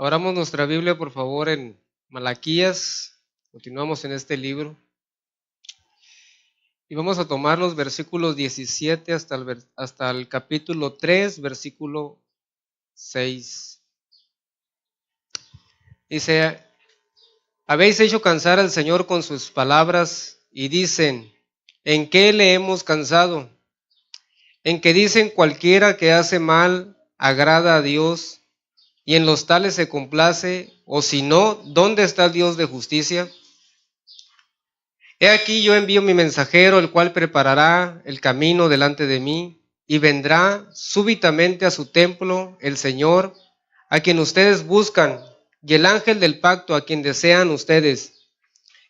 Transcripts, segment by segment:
Abramos nuestra Biblia, por favor, en Malaquías. Continuamos en este libro. Y vamos a tomar los versículos 17 hasta el capítulo 3, versículo 6. Dice, habéis hecho cansar al Señor con sus palabras y dicen, ¿en qué le hemos cansado? En que dicen cualquiera que hace mal agrada a Dios y en los tales se complace, o si no, ¿dónde está el Dios de justicia? He aquí yo envío mi mensajero, el cual preparará el camino delante de mí, y vendrá súbitamente a su templo el Señor, a quien ustedes buscan, y el ángel del pacto a quien desean ustedes.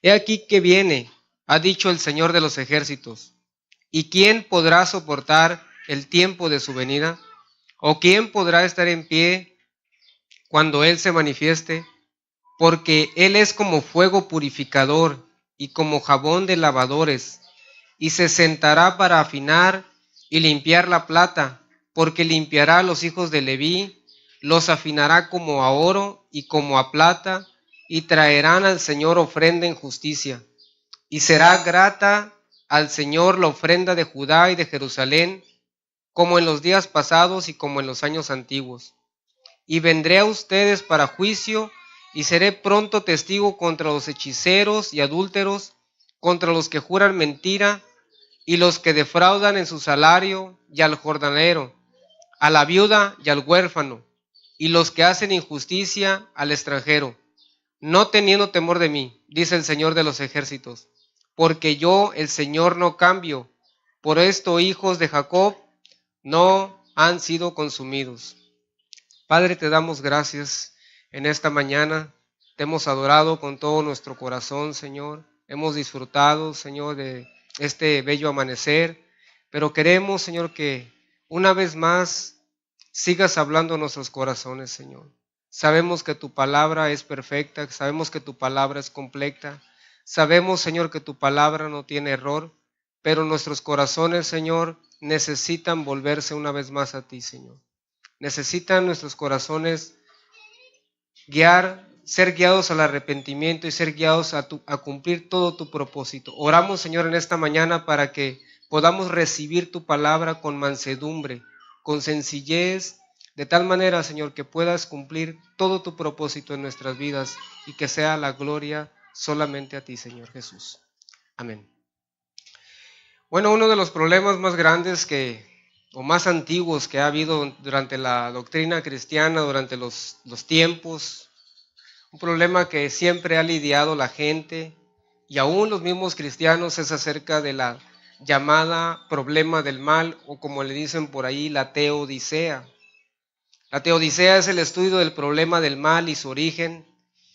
He aquí que viene, ha dicho el Señor de los ejércitos. ¿Y quién podrá soportar el tiempo de su venida? ¿O quién podrá estar en pie cuando Él se manifieste? Porque Él es como fuego purificador y como jabón de lavadores, y se sentará para afinar y limpiar la plata, porque limpiará a los hijos de Leví, los afinará como a oro y como a plata, y traerán al Señor ofrenda en justicia. Y será grata al Señor la ofrenda de Judá y de Jerusalén, como en los días pasados y como en los años antiguos. Y vendré a ustedes para juicio, y seré pronto testigo contra los hechiceros y adúlteros, contra los que juran mentira, y los que defraudan en su salario, y al jornalero, a la viuda y al huérfano, y los que hacen injusticia al extranjero, no teniendo temor de mí, dice el Señor de los ejércitos, porque yo, el Señor, no cambio. Por esto, hijos de Jacob, no han sido consumidos. Padre, te damos gracias en esta mañana. Te hemos adorado con todo nuestro corazón, Señor. Hemos disfrutado, Señor, de este bello amanecer. Pero queremos, Señor, que una vez más sigas hablando a nuestros corazones, Señor. Sabemos que tu palabra es perfecta, sabemos que tu palabra es completa. Sabemos, Señor, que tu palabra no tiene error, pero nuestros corazones, Señor, necesitan volverse una vez más a ti, Señor. Necesitan nuestros corazones ser guiados al arrepentimiento y ser guiados a cumplir todo tu propósito. Oramos, Señor, en esta mañana para que podamos recibir tu palabra con mansedumbre, con sencillez, de tal manera, Señor, que puedas cumplir todo tu propósito en nuestras vidas y que sea la gloria solamente a ti, Señor Jesús. Amén. Bueno, uno de los problemas más grandes o más antiguos que ha habido durante la doctrina cristiana, durante los tiempos, un problema que siempre ha lidiado la gente y aún los mismos cristianos, es acerca de la llamada problema del mal, o como le dicen por ahí, la teodicea. La teodicea es el estudio del problema del mal y su origen,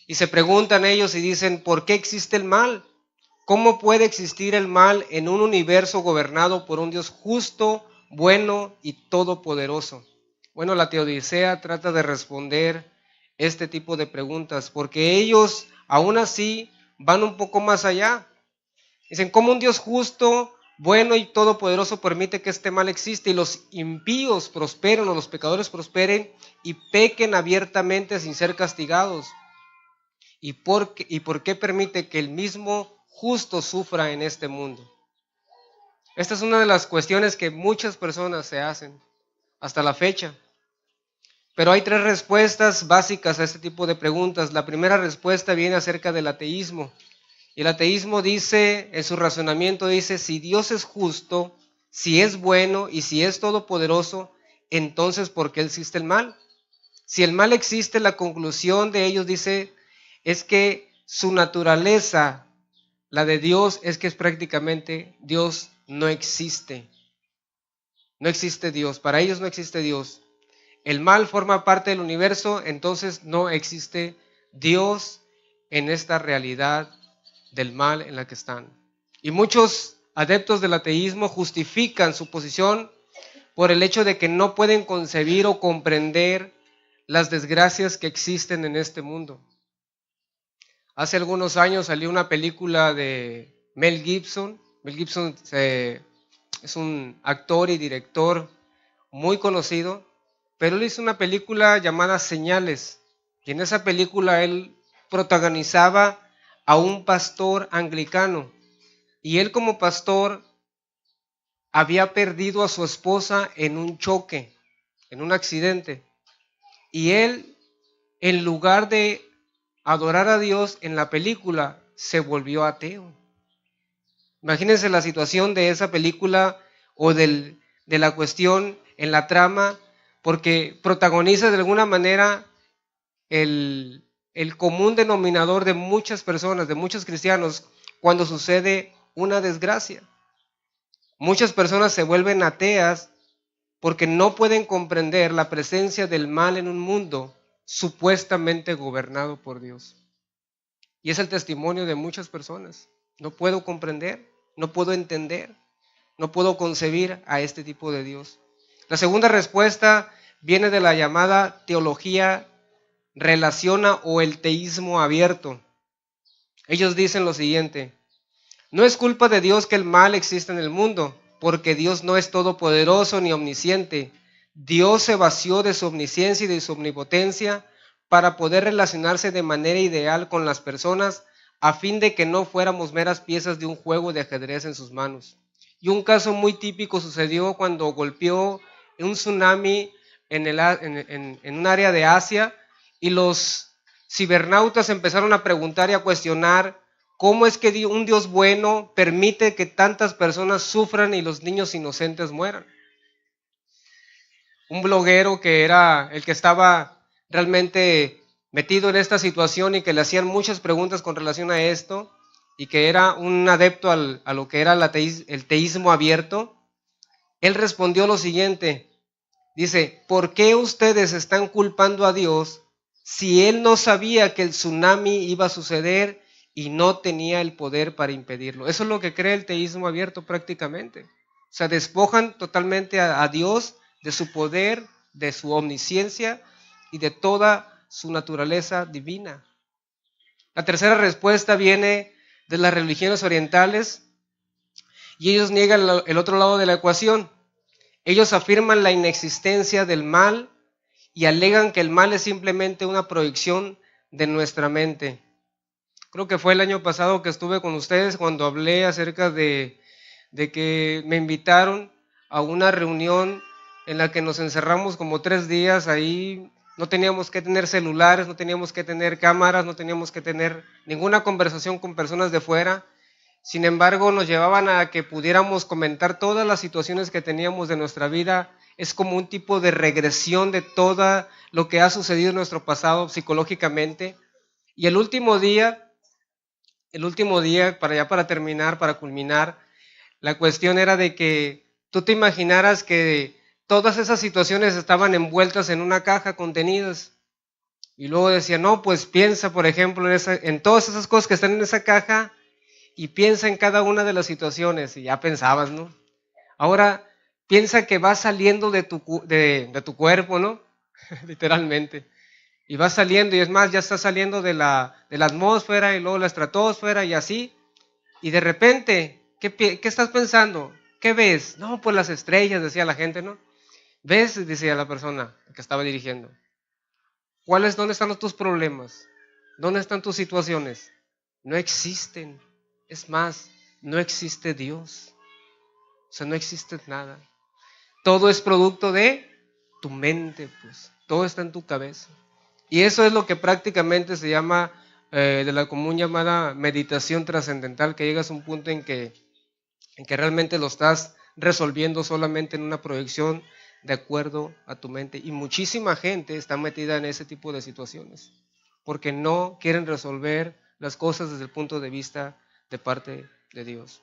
y se preguntan ellos y dicen, ¿por qué existe el mal? ¿Cómo puede existir el mal en un universo gobernado por un Dios justo, bueno y todopoderoso? Bueno, la teodicea trata de responder este tipo de preguntas, porque ellos aún así van un poco más allá. Dicen, ¿cómo un Dios justo, bueno y todopoderoso permite que este mal existe y los impíos prosperen o los pecadores prosperen y pequen abiertamente sin ser castigados? ¿Y por qué permite que el mismo justo sufra en este mundo? Esta es una de las cuestiones que muchas personas se hacen hasta la fecha. Pero hay tres respuestas básicas a este tipo de preguntas. La primera respuesta viene acerca del ateísmo. Y el ateísmo dice, en su razonamiento dice, si Dios es justo, si es bueno y si es todopoderoso, entonces ¿por qué existe el mal? Si el mal existe, la conclusión de ellos dice, es que su naturaleza, la de Dios, es que es prácticamente Dios no existe. No existe Dios. Para ellos no existe Dios. El mal forma parte del universo, entonces no existe Dios en esta realidad del mal en la que están. Y muchos adeptos del ateísmo justifican su posición por el hecho de que no pueden concebir o comprender las desgracias que existen en este mundo. Hace algunos años salió una película de Mel Gibson. Mel Gibson es un actor y director muy conocido, pero él hizo una película llamada Señales. Y en esa película él protagonizaba a un pastor anglicano. Y él como pastor había perdido a su esposa en un choque, en un accidente. Y él, en lugar de adorar a Dios en la película, se volvió ateo. Imagínense la situación de esa película o de la cuestión en la trama, porque protagoniza de alguna manera el común denominador de muchas personas, de muchos cristianos, cuando sucede una desgracia. Muchas personas se vuelven ateas porque no pueden comprender la presencia del mal en un mundo supuestamente gobernado por Dios. Y es el testimonio de muchas personas. No puedo comprender, no puedo entender, no puedo concebir a este tipo de Dios. La segunda respuesta viene de la llamada teología relaciona o el teísmo abierto. Ellos dicen lo siguiente: no es culpa de Dios que el mal exista en el mundo, porque Dios no es todopoderoso ni omnisciente. Dios se vació de su omnisciencia y de su omnipotencia para poder relacionarse de manera ideal con las personas, a fin de que no fuéramos meras piezas de un juego de ajedrez en sus manos. Y un caso muy típico sucedió cuando golpeó un tsunami en un área de Asia, y los cibernautas empezaron a preguntar y a cuestionar cómo es que un Dios bueno permite que tantas personas sufran y los niños inocentes mueran. Un bloguero que era el que estaba realmente metido en esta situación y que le hacían muchas preguntas con relación a esto, y que era un adepto a lo que era el teísmo abierto, él respondió lo siguiente. Dice: ¿por qué ustedes están culpando a Dios si Él no sabía que el tsunami iba a suceder y no tenía el poder para impedirlo? Eso es lo que cree el teísmo abierto prácticamente. O sea, despojan totalmente a Dios de su poder, de su omnisciencia y de toda su naturaleza divina. La tercera respuesta viene de las religiones orientales, y ellos niegan el otro lado de la ecuación. Ellos afirman la inexistencia del mal y alegan que el mal es simplemente una proyección de nuestra mente. Creo que fue el año pasado que estuve con ustedes cuando hablé acerca de que me invitaron a una reunión en la que nos encerramos como 3 días ahí. No teníamos que tener celulares, no teníamos que tener cámaras, no teníamos que tener ninguna conversación con personas de fuera. Sin embargo, nos llevaban a que pudiéramos comentar todas las situaciones que teníamos de nuestra vida. Es como un tipo de regresión de todo lo que ha sucedido en nuestro pasado psicológicamente. Y el último día, para terminar, para culminar, la cuestión era de que tú te imaginaras que todas esas situaciones estaban envueltas en una caja, contenidas. Y luego decía: no, pues piensa, por ejemplo, en todas esas cosas que están en esa caja, y piensa en cada una de las situaciones. Y ya pensabas, ¿no? Ahora piensa que va saliendo de tu cuerpo, ¿no? Literalmente. Y va saliendo, y es más, ya está saliendo de la atmósfera y luego la estratosfera y así. Y de repente, ¿qué estás pensando? ¿Qué ves? No, pues las estrellas, decía la gente, ¿no? ¿Ves? Decía la persona que estaba dirigiendo. ¿Dónde están tus problemas? ¿Dónde están tus situaciones? No existen. Es más, no existe Dios. O sea, no existe nada. Todo es producto de tu mente, pues. Todo está en tu cabeza. Y eso es lo que prácticamente se llama, de la común llamada meditación trascendental, que llegas a un punto en que realmente lo estás resolviendo solamente en una proyección de acuerdo a tu mente. Y muchísima gente está metida en ese tipo de situaciones, porque no quieren resolver las cosas desde el punto de vista de parte de Dios.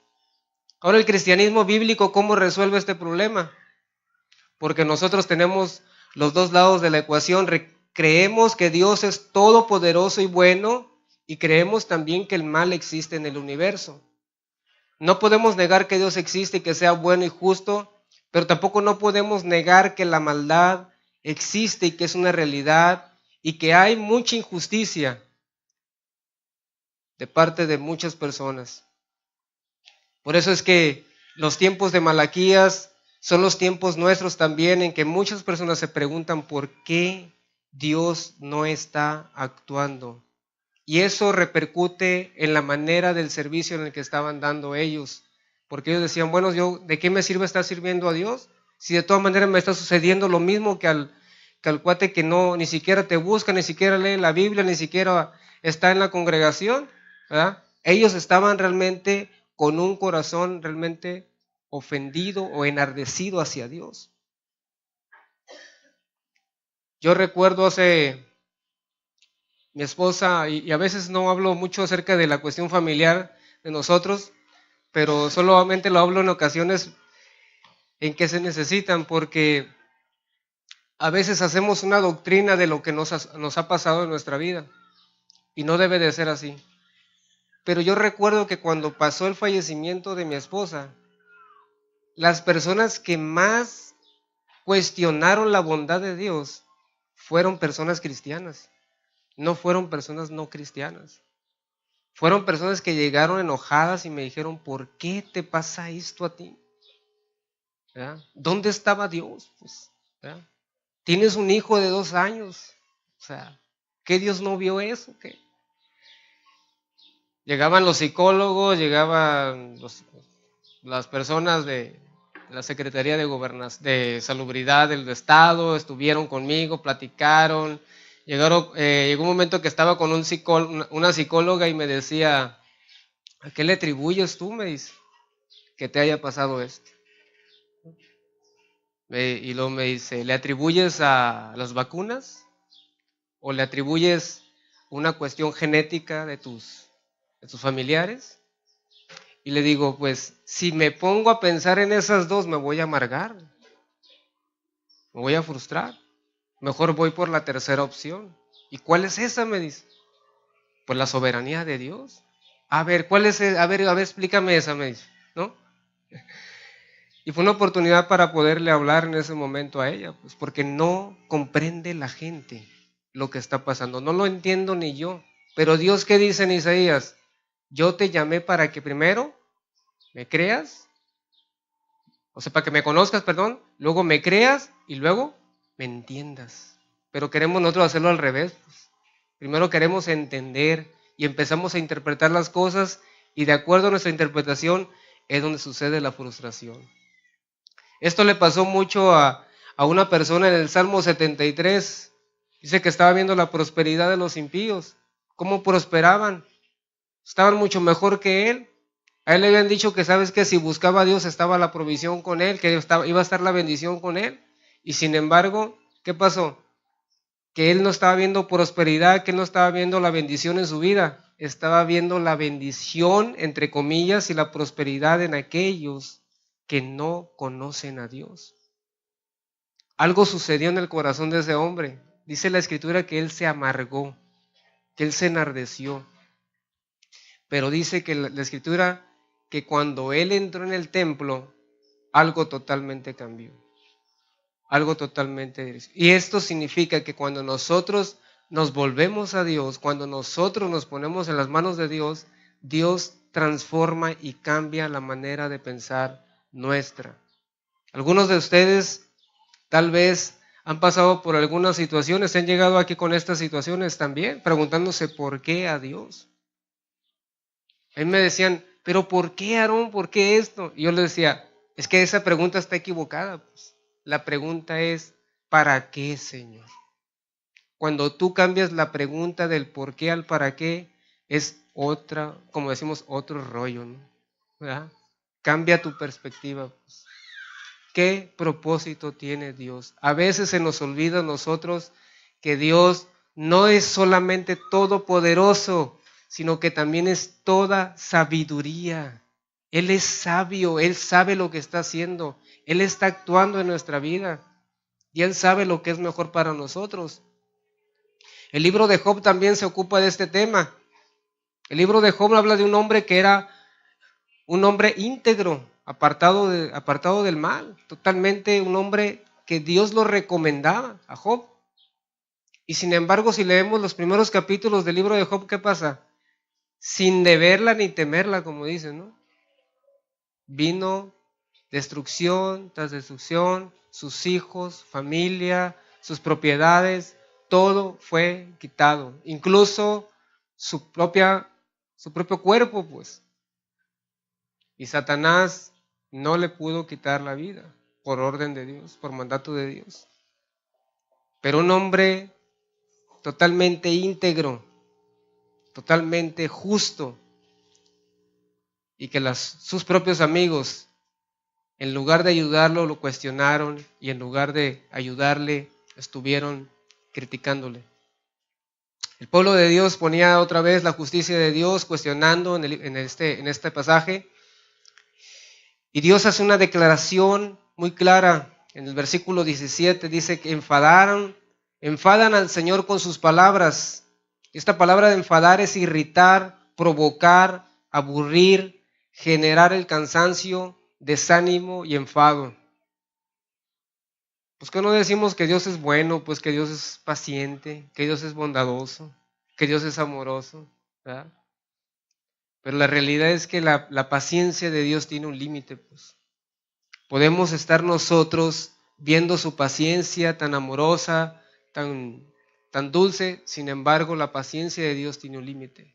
Ahora, el cristianismo bíblico, ¿cómo resuelve este problema? Porque nosotros tenemos los dos lados de la ecuación. Creemos que Dios es todopoderoso y bueno, y creemos también que el mal existe en el universo. No podemos negar que Dios existe y que sea bueno y justo, pero tampoco no podemos negar que la maldad existe y que es una realidad, y que hay mucha injusticia de parte de muchas personas. Por eso es que los tiempos de Malaquías son los tiempos nuestros también, en que muchas personas se preguntan: ¿por qué Dios no está actuando. Y eso repercute en la manera del servicio en el que estaban dando ellos. Porque ellos decían, bueno, ¿de qué me sirve estar sirviendo a Dios? Si de todas maneras me está sucediendo lo mismo que al cuate que no, ni siquiera te busca, ni siquiera lee la Biblia, ni siquiera está en la congregación, ¿verdad? Ellos estaban realmente con un corazón realmente ofendido o enardecido hacia Dios. Yo recuerdo mi esposa, y a veces no hablo mucho acerca de la cuestión familiar de nosotros, pero solamente lo hablo en ocasiones en que se necesitan, porque a veces hacemos una doctrina de lo que nos ha pasado en nuestra vida, y no debe de ser así. Pero yo recuerdo que cuando pasó el fallecimiento de mi esposa, las personas que más cuestionaron la bondad de Dios fueron personas cristianas, no fueron personas no cristianas. Fueron personas que llegaron enojadas y me dijeron, ¿por qué te pasa esto a ti? ¿Verdad? ¿Dónde estaba Dios? Pues, ¿verdad? Tienes un hijo de 2 años. O sea, ¿qué Dios no vio eso? ¿Qué? Llegaban los psicólogos, llegaban las personas de la Secretaría de Salubridad del Estado, estuvieron conmigo, platicaron. Llegó un momento que estaba con una psicóloga y me decía, ¿a qué le atribuyes tú? Me dice, que te haya pasado esto. Y luego me dice, ¿le atribuyes a las vacunas? ¿O le atribuyes una cuestión genética de tus familiares? Y le digo, pues si me pongo a pensar en esas dos, me voy a amargar, me voy a frustrar. Mejor voy por la tercera opción. ¿Y cuál es esa? Me dice. Pues la soberanía de Dios. A ver, ¿cuál es? A ver, explícame esa, me dice, ¿no? Y fue una oportunidad para poderle hablar en ese momento a ella, pues porque no comprende la gente lo que está pasando. No lo entiendo ni yo. Pero Dios, ¿qué dice en Isaías? Yo te llamé para que primero me creas, o sea, para que me conozcas, perdón, luego me creas y luego me entiendas. Pero queremos nosotros hacerlo al revés, pues. Primero queremos entender y empezamos a interpretar las cosas y de acuerdo a nuestra interpretación es donde sucede la frustración. Esto le pasó mucho a una persona en el Salmo 73. Dice que estaba viendo la prosperidad de los impíos. ¿Cómo prosperaban? Estaban mucho mejor que él. A él le habían dicho que, ¿sabes qué? Si buscaba a Dios estaba la provisión con él, que iba a estar la bendición con él. Y sin embargo, ¿qué pasó? Que él no estaba viendo prosperidad, que él no estaba viendo la bendición en su vida. Estaba viendo la bendición, entre comillas, y la prosperidad en aquellos que no conocen a Dios. Algo sucedió en el corazón de ese hombre. Dice la Escritura que él se amargó, que él se enardeció. Pero dice que la Escritura que cuando él entró en el templo, algo totalmente cambió. Algo totalmente. Y esto significa que cuando nosotros nos volvemos a Dios, cuando nosotros nos ponemos en las manos de Dios, Dios transforma y cambia la manera de pensar nuestra. Algunos de ustedes tal vez han pasado por algunas situaciones, han llegado aquí con estas situaciones también, preguntándose por qué a Dios. A mí me decían, pero ¿por qué, Aarón? ¿Por qué esto? Y yo les decía, es que esa pregunta está equivocada. Pues. La pregunta es, ¿para qué, Señor? Cuando tú cambias la pregunta del por qué al para qué, es otra, como decimos, otro rollo, ¿no? ¿Verdad? Cambia tu perspectiva. Pues. ¿Qué propósito tiene Dios? A veces se nos olvida a nosotros que Dios no es solamente todopoderoso, sino que también es toda sabiduría. Él es sabio, Él sabe lo que está haciendo, Él está actuando en nuestra vida y Él sabe lo que es mejor para nosotros. El libro de Job también se ocupa de este tema. El libro de Job habla de un hombre que era un hombre íntegro, apartado del mal, totalmente un hombre que Dios lo recomendaba a Job. Y sin embargo, si leemos los primeros capítulos del libro de Job, ¿qué pasa? Sin deberla ni temerla, como dicen, ¿no? Vino destrucción tras destrucción, sus hijos, familia, sus propiedades, todo fue quitado, incluso su propio cuerpo, pues. Y Satanás no le pudo quitar la vida por orden de Dios, por mandato de Dios. Pero un hombre totalmente íntegro, totalmente justo, y que sus propios amigos, en lugar de ayudarlo, lo cuestionaron, y en lugar de ayudarle, estuvieron criticándole. El pueblo de Dios ponía otra vez la justicia de Dios, cuestionando en este pasaje. Y Dios hace una declaración muy clara. En el versículo 17 dice que enfadan al Señor con sus palabras. Esta palabra de enfadar es irritar, provocar, aburrir, generar el cansancio, desánimo y enfado. Pues que no decimos que Dios es bueno, pues que Dios es paciente, que Dios es bondadoso, que Dios es amoroso, ¿verdad? Pero la realidad es que la paciencia de Dios tiene un límite, pues. Podemos estar nosotros viendo su paciencia tan amorosa, tan dulce, sin embargo la paciencia de Dios tiene un límite.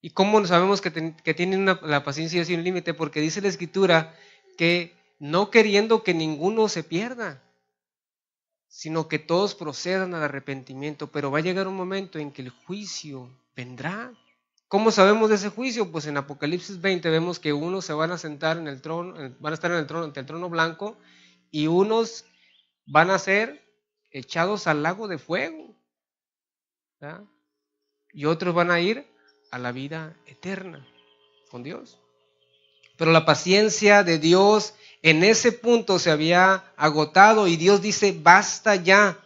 ¿Y cómo sabemos que tiene la paciencia de Dios tiene un límite? Porque dice la Escritura que no queriendo que ninguno se pierda, sino que todos procedan al arrepentimiento, pero va a llegar un momento en que el juicio vendrá. ¿Cómo sabemos de ese juicio? Pues en Apocalipsis 20 vemos que unos se van a sentar en el trono, van a estar ante el trono blanco, y unos van a ser echados al lago de fuego, ¿verdad? Y otros van a ir a la vida eterna con Dios. Pero la paciencia de Dios en ese punto se había agotado, y Dios dice, basta ya,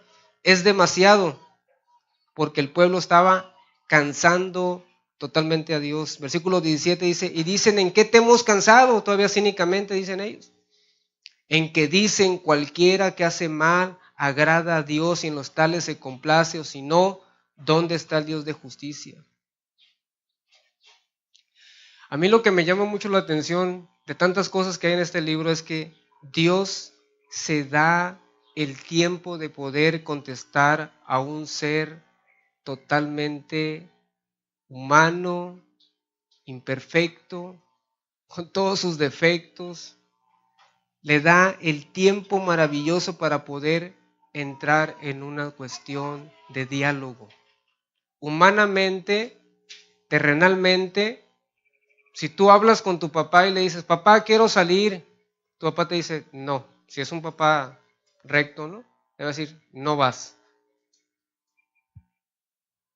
es demasiado, porque el pueblo estaba cansando totalmente a Dios. Versículo 17 dice, y dicen, ¿en qué te hemos cansado? Todavía cínicamente dicen ellos. En que dicen, cualquiera que hace mal agrada a Dios y en los tales se complace, o si no, ¿dónde está el Dios de justicia? A mí lo que me llama mucho la atención de tantas cosas que hay en este libro es que Dios se da el tiempo de poder contestar a un ser totalmente humano, imperfecto, con todos sus defectos. Le da el tiempo maravilloso para poder entrar en una cuestión de diálogo. Humanamente, terrenalmente, si tú hablas con tu papá y le dices, papá, quiero salir, tu papá te dice, no. Si es un papá recto, ¿no? Te va a decir, no vas.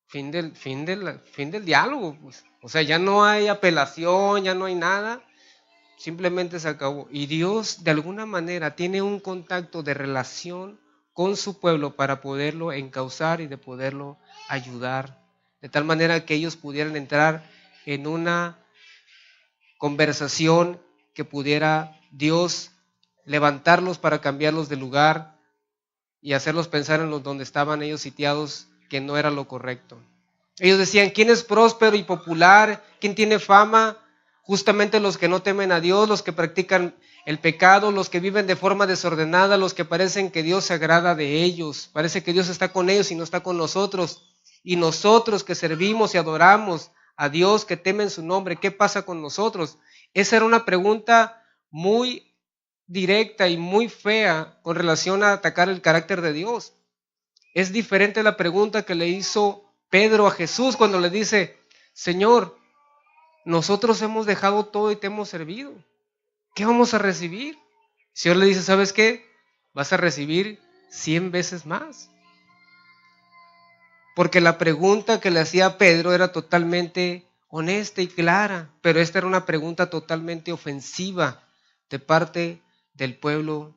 Fin del diálogo, pues. O sea, ya no hay apelación, ya no hay nada, simplemente se acabó. Y Dios de alguna manera tiene un contacto de relación con su pueblo para poderlo encauzar y de poderlo ayudar, de tal manera que ellos pudieran entrar en una conversación que pudiera Dios levantarlos para cambiarlos de lugar y hacerlos pensar en donde estaban ellos sitiados, que no era lo correcto. Ellos decían, ¿quién es próspero y popular? ¿Quién tiene fama? Justamente los que no temen a Dios, los que practican el pecado, los que viven de forma desordenada, los que parecen que Dios se agrada de ellos. Parece que Dios está con ellos y no está con nosotros. Y nosotros que servimos y adoramos a Dios, que temen su nombre, ¿qué pasa con nosotros? Esa era una pregunta muy directa y muy fea con relación a atacar el carácter de Dios. Es diferente la pregunta que le hizo Pedro a Jesús cuando le dice, Señor, nosotros hemos dejado todo y te hemos servido. ¿Qué vamos a recibir? El Señor le dice, ¿sabes qué? Vas a recibir 100 veces más. Porque la pregunta que le hacía Pedro era totalmente honesta y clara, pero esta era una pregunta totalmente ofensiva de parte del pueblo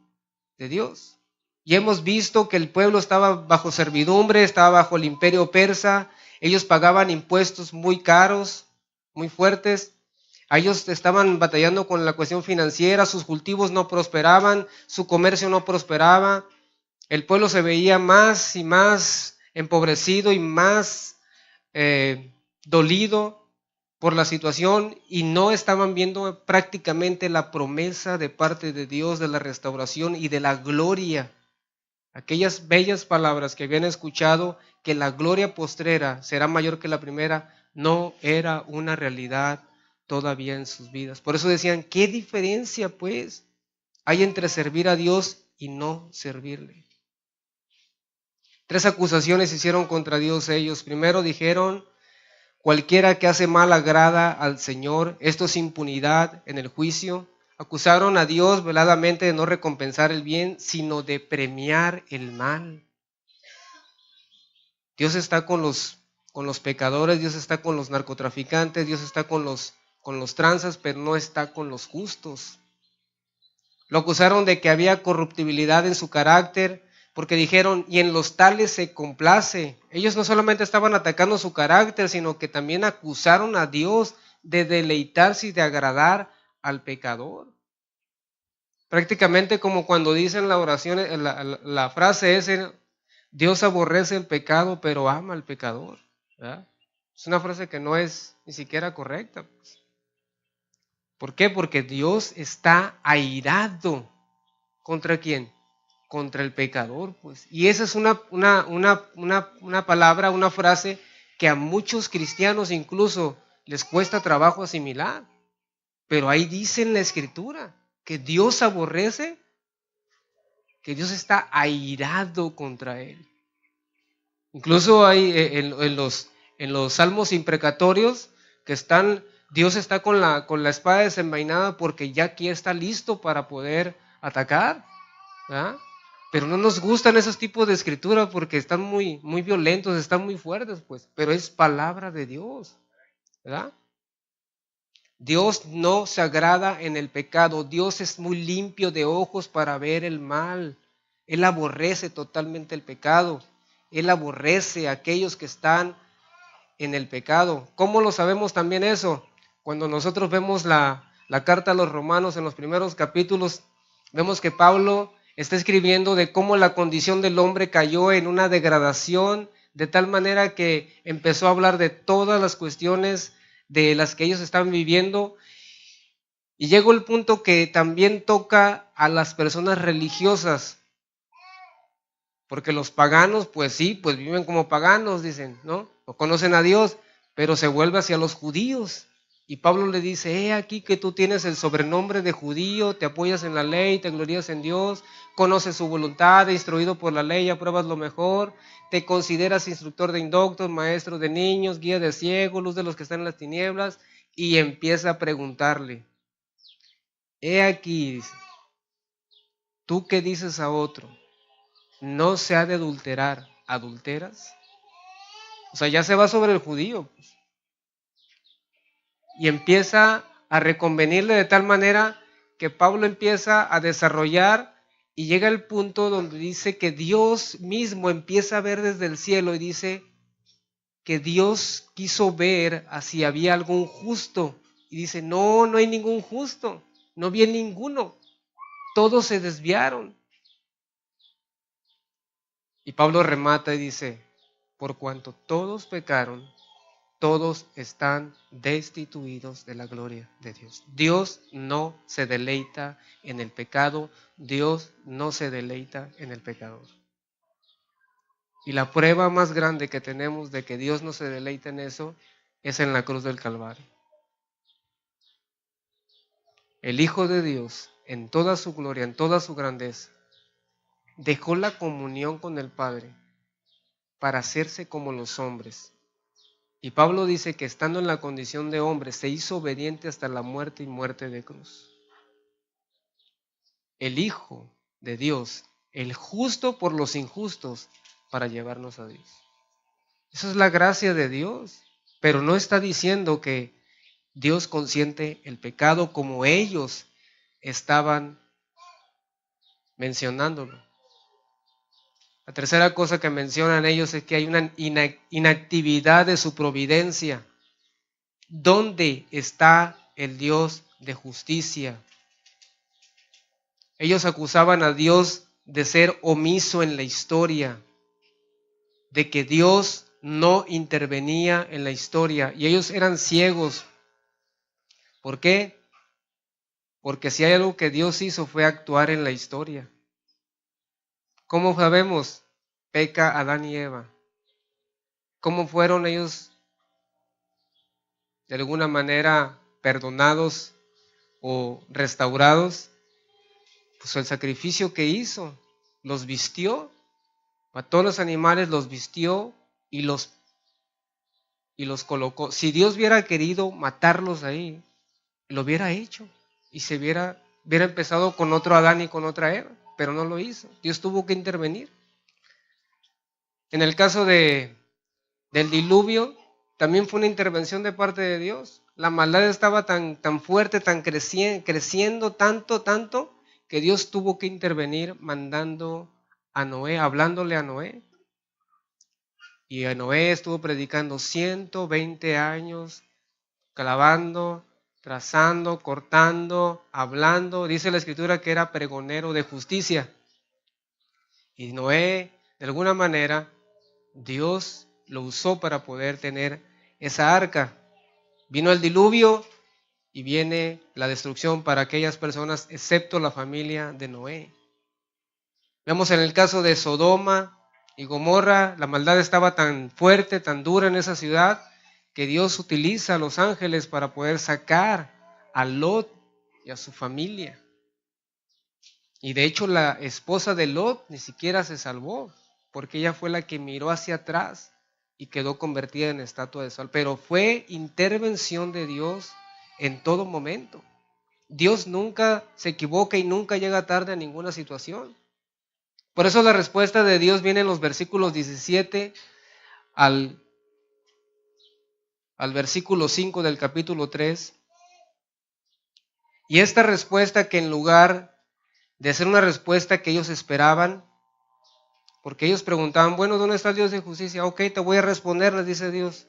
de Dios. Y hemos visto que el pueblo estaba bajo servidumbre, estaba bajo el imperio persa, ellos pagaban impuestos muy caros, muy fuertes, ellos estaban batallando con la cuestión financiera, sus cultivos no prosperaban, su comercio no prosperaba, el pueblo se veía más y más empobrecido y más dolido por la situación, y no estaban viendo prácticamente la promesa de parte de Dios de la restauración y de la gloria Aquellas bellas palabras que habían escuchado, que la gloria postrera será mayor que la primera, no era una realidad todavía en sus vidas. Por eso decían, ¿qué diferencia pues hay entre servir a Dios y no servirle? 3 acusaciones hicieron contra Dios ellos. Primero dijeron, cualquiera que hace mal agrada al Señor, esto es impunidad en el juicio. Acusaron a Dios veladamente de no recompensar el bien, sino de premiar el mal. Dios está con los pecadores, Dios está con los narcotraficantes, Dios está con los tranzas, pero no está con los justos. Lo acusaron de que había corruptibilidad en su carácter, porque dijeron, y en los tales se complace. Ellos no solamente estaban atacando su carácter, sino que también acusaron a Dios de deleitarse y de agradar al pecador. Prácticamente como cuando dicen la oración, la frase es, Dios aborrece el pecado, pero ama al pecador. ¿Verdad? Es una frase que no es ni siquiera correcta. Pues. ¿Por qué? Porque Dios está airado. ¿Contra quién? Contra el pecador, pues. Y esa es una palabra, una frase que a muchos cristianos incluso les cuesta trabajo asimilar. Pero ahí dice en la Escritura que Dios aborrece, que Dios está airado contra él. Incluso hay en los salmos imprecatorios que están, Dios está con la espada desenvainada porque ya aquí está listo para poder atacar. ¿verdad? Pero no nos gustan esos tipos de escritura porque están muy, muy violentos, están muy fuertes, pues. Pero es palabra de Dios, ¿verdad? Dios no se agrada en el pecado. Dios es muy limpio de ojos para ver el mal. Él aborrece totalmente el pecado. Él aborrece a aquellos que están en el pecado. ¿Cómo lo sabemos también eso? Cuando nosotros vemos la carta a los romanos en los primeros capítulos, vemos que Pablo está escribiendo de cómo la condición del hombre cayó en una degradación de tal manera que empezó a hablar de todas las cuestiones de las que ellos están viviendo y llegó el punto que también toca a las personas religiosas, porque los paganos pues sí, pues viven como paganos, dicen, ¿no? No conocen a Dios, pero se vuelve hacia los judíos. Y Pablo le dice, aquí que tú tienes el sobrenombre de judío, te apoyas en la ley, te glorías en Dios, conoces su voluntad, instruido por la ley, apruebas lo mejor, te consideras instructor de indoctos, maestro de niños, guía de ciegos, luz de los que están en las tinieblas, y empieza a preguntarle, aquí, dice, ¿tú qué dices a otro? ¿No se ha de adulterar? ¿Adulteras? O sea, ya se va sobre el judío. Pues. Y empieza a reconvenirle de tal manera que Pablo empieza a desarrollar y llega al punto donde dice que Dios mismo empieza a ver desde el cielo y dice que Dios quiso ver si había algún justo. Y dice, no hay ningún justo, no vi ninguno, todos se desviaron. Y Pablo remata y dice, por cuanto todos pecaron, todos están destituidos de la gloria de Dios. Dios no se deleita en el pecado, Dios no se deleita en el pecador. Y la prueba más grande que tenemos de que Dios no se deleita en eso es en la cruz del Calvario. El Hijo de Dios, en toda su gloria, en toda su grandeza, dejó la comunión con el Padre para hacerse como los hombres. Y Pablo dice que estando en la condición de hombre, se hizo obediente hasta la muerte y muerte de cruz. El Hijo de Dios, el justo por los injustos, para llevarnos a Dios. Esa es la gracia de Dios, pero no está diciendo que Dios consiente el pecado como ellos estaban mencionándolo. La tercera cosa que mencionan ellos es que hay una inactividad de su providencia. ¿Dónde está el Dios de justicia? Ellos acusaban a Dios de ser omiso en la historia, de que Dios no intervenía en la historia y ellos eran ciegos. ¿Por qué? Porque si hay algo que Dios hizo fue actuar en la historia. ¿Cómo sabemos? Peca Adán y Eva. ¿Cómo fueron ellos de alguna manera perdonados o restaurados? Pues el sacrificio que hizo, los vistió, mató a los animales, los vistió y los colocó. Si Dios hubiera querido matarlos ahí, lo hubiera hecho y hubiera empezado con otro Adán y con otra Eva, pero no lo hizo. Dios tuvo que intervenir. En el caso del diluvio, también fue una intervención de parte de Dios. La maldad estaba tan fuerte, tan creciendo tanto, que Dios tuvo que intervenir mandando a Noé, hablándole a Noé. Y a Noé estuvo predicando 120 años, clavando, trazando, cortando, hablando. Dice la Escritura que era pregonero de justicia. Y Noé, de alguna manera, Dios lo usó para poder tener esa arca. Vino el diluvio y viene la destrucción para aquellas personas, excepto la familia de Noé. Vemos en el caso de Sodoma y Gomorra, la maldad estaba tan fuerte, tan dura en esa ciudad, que Dios utiliza a los ángeles para poder sacar a Lot y a su familia. Y de hecho la esposa de Lot ni siquiera se salvó, porque ella fue la que miró hacia atrás y quedó convertida en estatua de sal. Pero fue intervención de Dios en todo momento. Dios nunca se equivoca y nunca llega tarde a ninguna situación. Por eso la respuesta de Dios viene en los versículos 17 al versículo 5 del capítulo 3. Y esta respuesta, que en lugar de ser una respuesta que ellos esperaban, porque ellos preguntaban, bueno, ¿dónde está el Dios de justicia? Ok, te voy a responder, les dice Dios.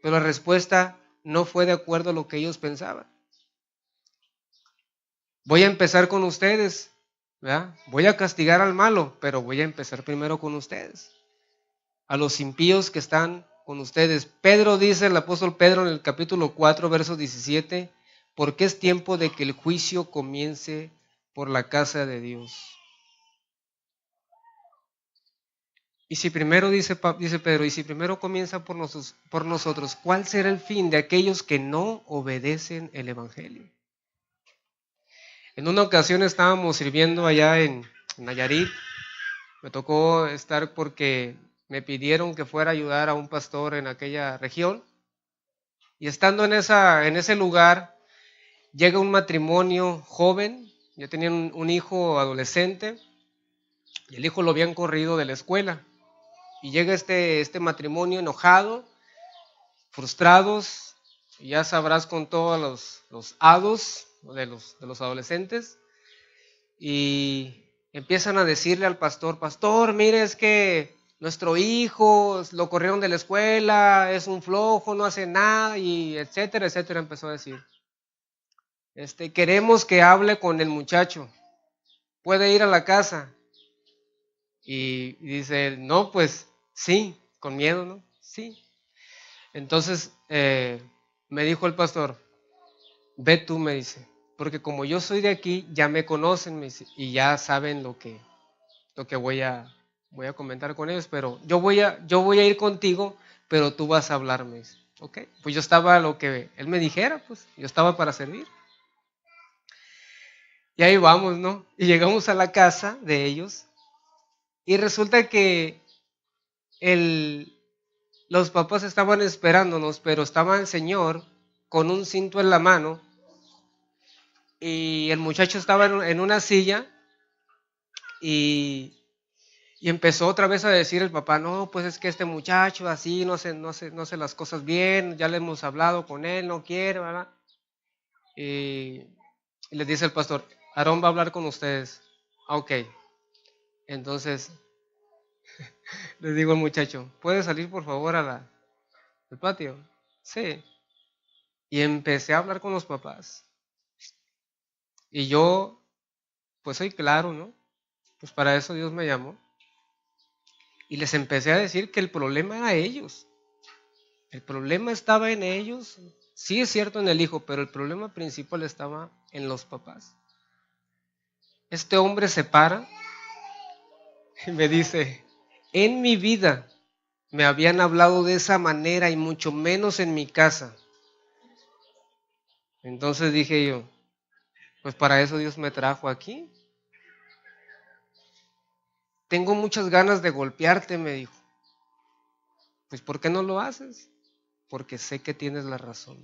Pero la respuesta no fue de acuerdo a lo que ellos pensaban. Voy a empezar con ustedes, ¿verdad? Voy a castigar al malo, pero voy a empezar primero con ustedes. A los impíos que están con ustedes. Pedro dice, el apóstol Pedro en el capítulo 4, verso 17, porque es tiempo de que el juicio comience por la casa de Dios. Y si primero, dice Pedro, y si primero comienza por nosotros, ¿cuál será el fin de aquellos que no obedecen el evangelio? En una ocasión estábamos sirviendo allá en Nayarit. Me tocó estar porque me pidieron que fuera a ayudar a un pastor en aquella región. Y estando en ese lugar, llega un matrimonio joven. Ya tenían un hijo adolescente y el hijo lo habían corrido de la escuela. Y llega este matrimonio enojado, frustrados, y ya sabrás con todos los hados de los adolescentes, y empiezan a decirle al pastor, pastor, mire, es que nuestro hijo lo corrieron de la escuela, es un flojo, no hace nada, y etcétera, etcétera, empezó a decir. Queremos que hable con el muchacho, puede ir a la casa. Y dice, no, pues sí, con miedo, ¿no? Sí. Entonces me dijo el pastor, ve tú, me dice, porque como yo soy de aquí, ya me conocen, me dice, y ya saben lo que voy a comentar con ellos, pero yo voy a ir contigo, pero tú vas a hablar, me dice. Ok, pues yo estaba a lo que él me dijera, pues yo estaba para servir. Y ahí vamos, ¿no? Y llegamos a la casa de ellos y resulta que los papás estaban esperándonos, pero estaba el señor con un cinto en la mano y el muchacho estaba en una silla y empezó otra vez a decir el papá, no, pues es que este muchacho así no hace las cosas bien, ya le hemos hablado con él, no quiere, ¿verdad? Y le dice el pastor, Aarón va a hablar con ustedes. Ok, entonces le digo al muchacho, ¿puede salir por favor al patio? Sí. Y empecé a hablar con los papás. Y yo, pues soy claro, ¿no? Pues para eso Dios me llamó. Y les empecé a decir que el problema era ellos. El problema estaba en ellos. Sí es cierto en el hijo, pero el problema principal estaba en los papás. Este hombre se para Y me dice, en mi vida me habían hablado de esa manera y mucho menos en mi casa. Entonces dije yo, pues para eso Dios me trajo aquí. Tengo muchas ganas de golpearte, me dijo. Pues ¿por qué no lo haces? Porque sé que tienes la razón.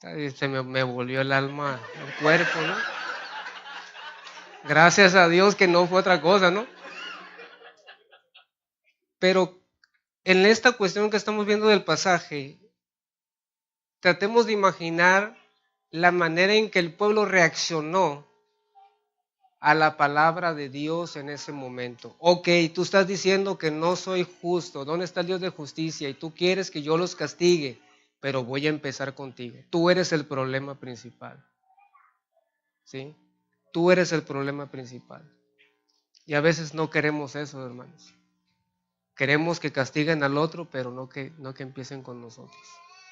Ay, me volvió el alma al cuerpo, ¿no? Gracias a Dios que no fue otra cosa, ¿no? Pero en esta cuestión que estamos viendo del pasaje, tratemos de imaginar la manera en que el pueblo reaccionó a la palabra de Dios en ese momento. Ok, tú estás diciendo que no soy justo, ¿dónde está el Dios de justicia? Y tú quieres que yo los castigue, pero voy a empezar contigo. Tú eres el problema principal, ¿sí? Tú eres el problema principal. Y a veces no queremos eso, hermanos. Queremos que castiguen al otro, pero no que empiecen con nosotros.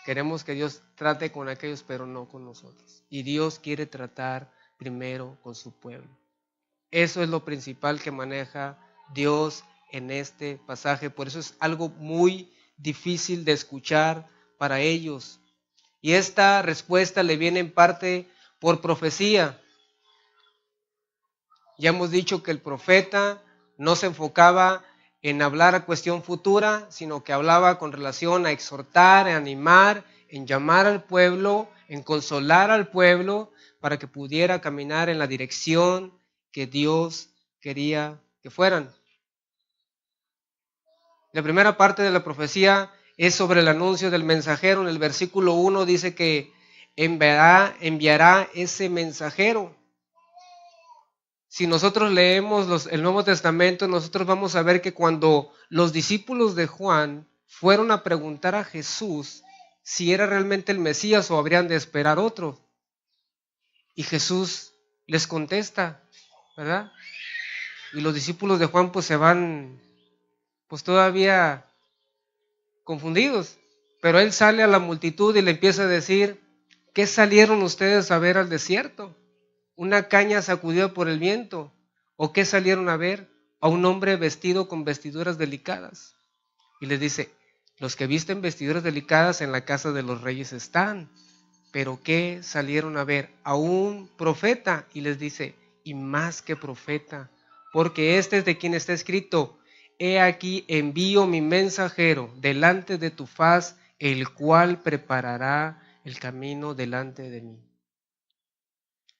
Queremos que Dios trate con aquellos, pero no con nosotros. Y Dios quiere tratar primero con su pueblo. Eso es lo principal que maneja Dios en este pasaje. Por eso es algo muy difícil de escuchar para ellos. Y esta respuesta le viene en parte por profecía. Ya hemos dicho que el profeta no se enfocaba en hablar a cuestión futura, sino que hablaba con relación a exhortar, a animar, en llamar al pueblo, en consolar al pueblo para que pudiera caminar en la dirección que Dios quería que fueran. La primera parte de la profecía es sobre el anuncio del mensajero. En el versículo 1 dice que enviará ese mensajero. Si nosotros leemos el Nuevo Testamento, nosotros vamos a ver que cuando los discípulos de Juan fueron a preguntar a Jesús si era realmente el Mesías o habrían de esperar otro, y Jesús les contesta, ¿verdad? Y los discípulos de Juan pues se van pues todavía confundidos, pero él sale a la multitud y le empieza a decir, ¿qué salieron ustedes a ver al desierto? ¿Una caña sacudida por el viento? ¿O qué salieron a ver? A un hombre vestido con vestiduras delicadas. Y les dice, los que visten vestiduras delicadas en la casa de los reyes están. ¿Pero qué salieron a ver? A un profeta. Y les dice, y más que profeta, porque este es de quien está escrito, he aquí envío mi mensajero delante de tu faz, el cual preparará el camino delante de mí.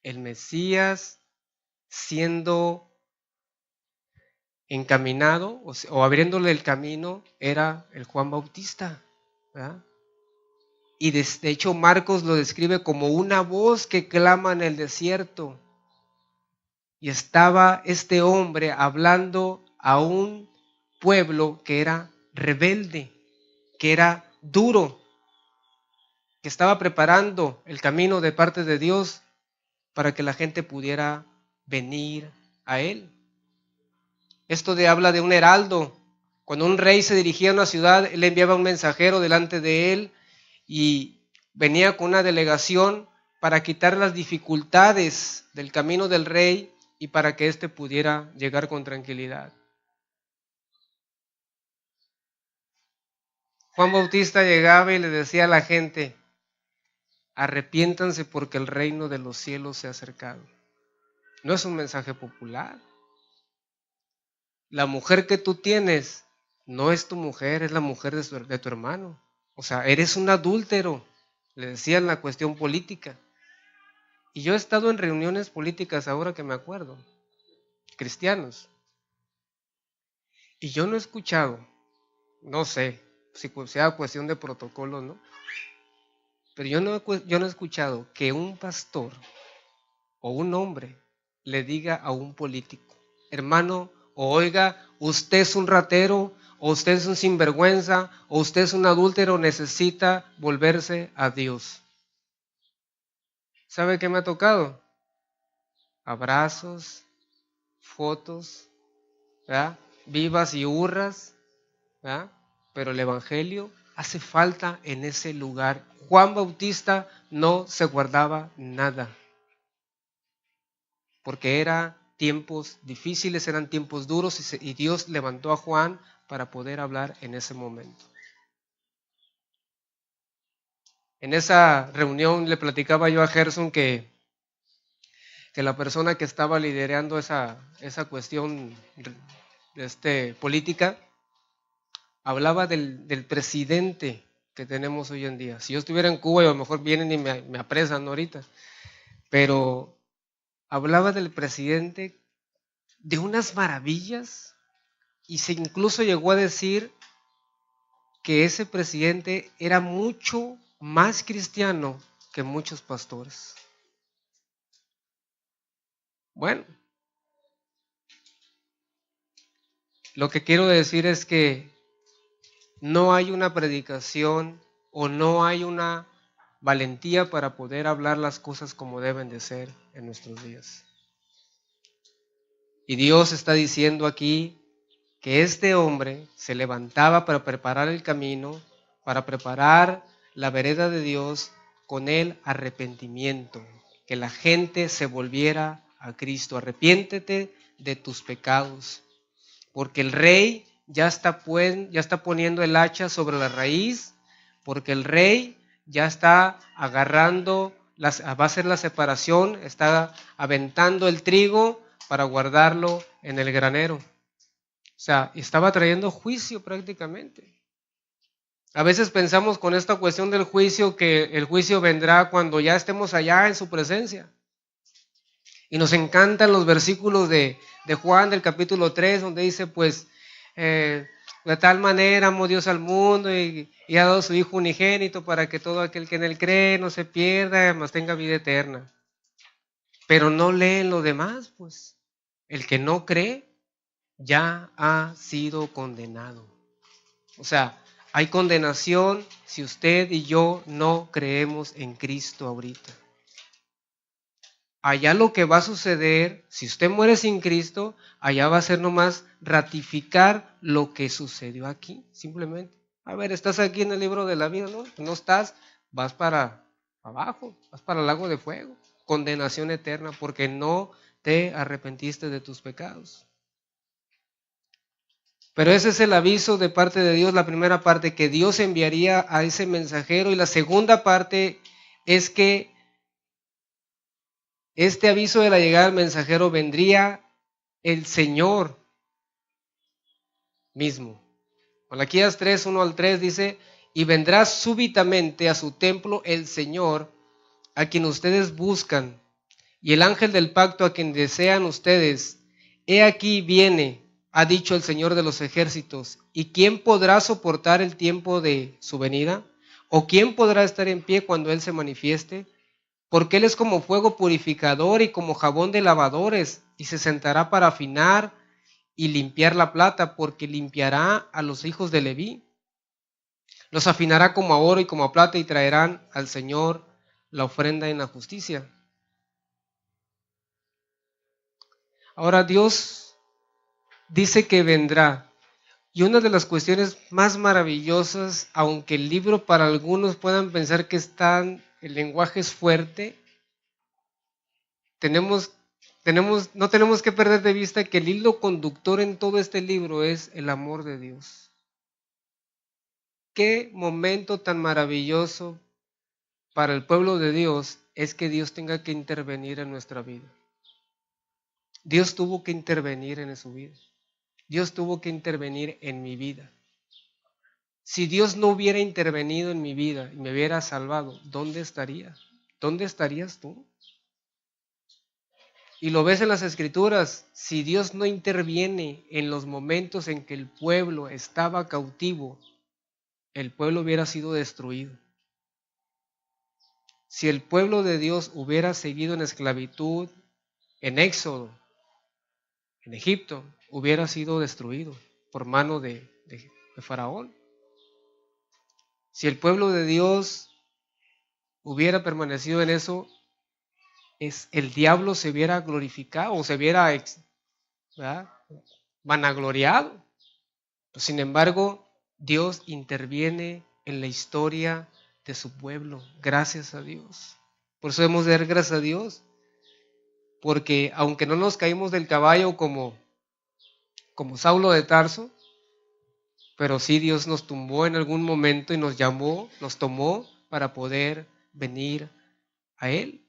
El Mesías siendo encaminado o abriéndole el camino era el Juan Bautista, ¿verdad? Y de hecho Marcos lo describe como una voz que clama en el desierto. Y estaba este hombre hablando a un pueblo que era rebelde, que era duro, que estaba preparando el camino de parte de Dios para que la gente pudiera venir a él. Esto habla de un heraldo. Cuando un rey se dirigía a una ciudad, él enviaba un mensajero delante de él y venía con una delegación para quitar las dificultades del camino del rey y para que éste pudiera llegar con tranquilidad. Juan Bautista llegaba y le decía a la gente, arrepiéntanse porque el reino de los cielos se ha acercado. No es un mensaje popular. La mujer que tú tienes no es tu mujer, es la mujer de tu hermano. O sea, eres un adúltero, le decían la cuestión política. Y yo he estado en reuniones políticas ahora que me acuerdo, cristianos. Y yo no he escuchado, no sé, si sea cuestión de protocolo, ¿no? Pero yo no he escuchado que un pastor o un hombre le diga a un político, hermano, o oiga, usted es un ratero, o usted es un sinvergüenza, o usted es un adúltero, necesita volverse a Dios. ¿Sabe qué me ha tocado? Abrazos, fotos, ¿verdad? Vivas y hurras, ¿verdad? Pero el evangelio hace falta en ese lugar. Juan Bautista no se guardaba nada, porque era tiempos difíciles, eran tiempos duros y Dios levantó a Juan para poder hablar en ese momento. En esa reunión le platicaba yo a Gerson que la persona que estaba liderando esa cuestión política hablaba del presidente que tenemos hoy en día. Si yo estuviera en Cuba, a lo mejor vienen y me apresan ahorita, pero hablaba del presidente de unas maravillas y se incluso llegó a decir que ese presidente era mucho más cristiano que muchos pastores. Bueno, lo que quiero decir es que no hay una predicación o no hay una valentía para poder hablar las cosas como deben de ser en nuestros días. Y Dios está diciendo aquí que este hombre se levantaba para preparar el camino, para preparar la vereda de Dios con el arrepentimiento, que la gente se volviera a Cristo. Arrepiéntete de tus pecados, porque el rey ya está poniendo el hacha sobre la raíz, porque el rey ya está agarrando, va a hacer la separación, está aventando el trigo para guardarlo en el granero. O sea, estaba trayendo juicio prácticamente. A veces pensamos con esta cuestión del juicio que el juicio vendrá cuando ya estemos allá en su presencia. Y nos encantan los versículos de Juan del capítulo 3, donde dice, pues, de tal manera amó Dios al mundo y ha dado su Hijo unigénito para que todo aquel que en él cree no se pierda, mas tenga vida eterna. Pero no leen lo demás, pues. El que no cree ya ha sido condenado. O sea, hay condenación si usted y yo no creemos en Cristo ahorita. Allá lo que va a suceder, si usted muere sin Cristo, allá va a ser nomás ratificar lo que sucedió aquí, simplemente. A ver, estás aquí en el libro de la vida, ¿no? No estás, vas para abajo, vas para el lago de fuego, condenación eterna, porque no te arrepentiste de tus pecados. Pero ese es el aviso de parte de Dios, la primera parte, que Dios enviaría a ese mensajero, y la segunda parte es que este aviso de la llegada del mensajero vendría el Señor mismo. Malaquías 3, 1 al 3 dice, y vendrá súbitamente a su templo el Señor, a quien ustedes buscan, y el ángel del pacto a quien desean ustedes. He aquí viene, ha dicho el Señor de los ejércitos. ¿Y quién podrá soportar el tiempo de su venida? ¿O quién podrá estar en pie cuando Él se manifieste? Porque Él es como fuego purificador y como jabón de lavadores, y se sentará para afinar y limpiar la plata, porque limpiará a los hijos de Leví. Los afinará como a oro y como a plata, y traerán al Señor la ofrenda en la justicia. Ahora Dios dice que vendrá. Y una de las cuestiones más maravillosas, aunque el libro para algunos puedan pensar que el lenguaje es fuerte, no tenemos que perder de vista que el hilo conductor en todo este libro es el amor de Dios. Qué momento tan maravilloso para el pueblo de Dios es que Dios tenga que intervenir en nuestra vida. Dios tuvo que intervenir en su vida. Dios tuvo que intervenir en mi vida. Si Dios no hubiera intervenido en mi vida y me hubiera salvado, ¿dónde estaría? ¿Dónde estarías tú? Y lo ves en las Escrituras, si Dios no interviene en los momentos en que el pueblo estaba cautivo, el pueblo hubiera sido destruido. Si el pueblo de Dios hubiera seguido en esclavitud, en Éxodo, en Egipto, hubiera sido destruido por mano de Faraón. Si el pueblo de Dios hubiera permanecido en eso, el diablo se hubiera glorificado o se hubiera vanagloriado. Sin embargo, Dios interviene en la historia de su pueblo. Gracias a Dios. Por eso debemos dar gracias a Dios. porque aunque no nos caímos del caballo como Saulo de Tarso, pero sí Dios nos tumbó en algún momento y nos llamó, nos tomó para poder venir a Él.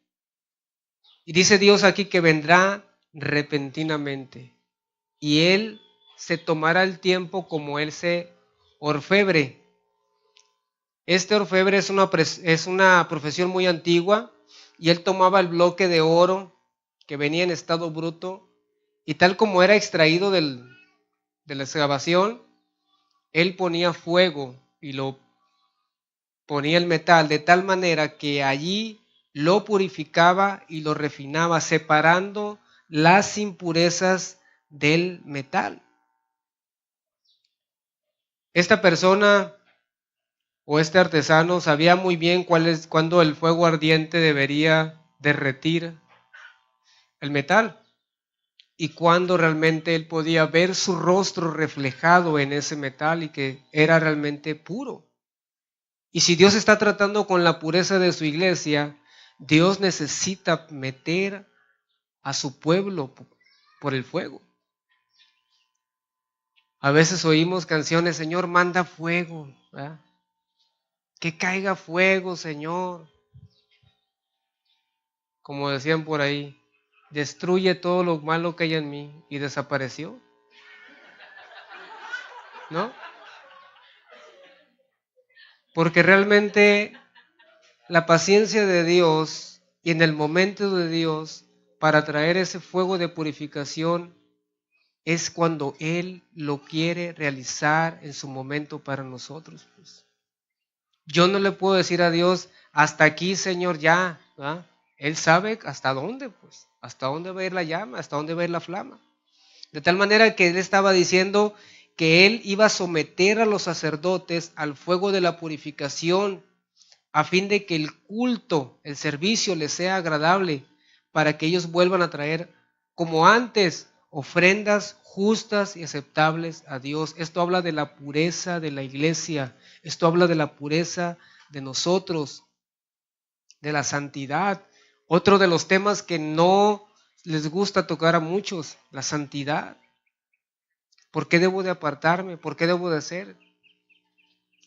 Y dice Dios aquí que vendrá repentinamente y Él se tomará el tiempo como Él se orfebre. Este orfebre es una profesión muy antigua y Él tomaba el bloque de oro que venía en estado bruto y tal como era extraído de la excavación, Él ponía fuego y lo ponía el metal de tal manera que allí lo purificaba y lo refinaba, separando las impurezas del metal. Esta persona o este artesano sabía muy bien cuándo el fuego ardiente debería derretir el metal y cuándo realmente él podía ver su rostro reflejado en ese metal y que era realmente puro. Y si Dios está tratando con la pureza de su iglesia, Dios necesita meter a su pueblo por el fuego. A veces oímos canciones, Señor, manda fuego, ¿verdad? Que caiga fuego, Señor. Como decían por ahí, destruye todo lo malo que hay en mí y desapareció, ¿no? Porque realmente la paciencia de Dios y en el momento de Dios para traer ese fuego de purificación es cuando Él lo quiere realizar en su momento para nosotros. Pues. Yo no le puedo decir a Dios, hasta aquí, Señor, ya. ¿verdad? Él sabe hasta dónde, pues, hasta dónde va a ir la llama, hasta dónde va a ir la flama. De tal manera que Él estaba diciendo que Él iba a someter a los sacerdotes al fuego de la purificación a fin de que el culto, el servicio les sea agradable, para que ellos vuelvan a traer como antes ofrendas justas y aceptables a Dios. Esto habla de la pureza de la iglesia, esto habla de la pureza de nosotros, de la santidad. Otro de los temas que no les gusta tocar a muchos, la santidad. ¿Por qué debo de apartarme? ¿Por qué debo de hacer?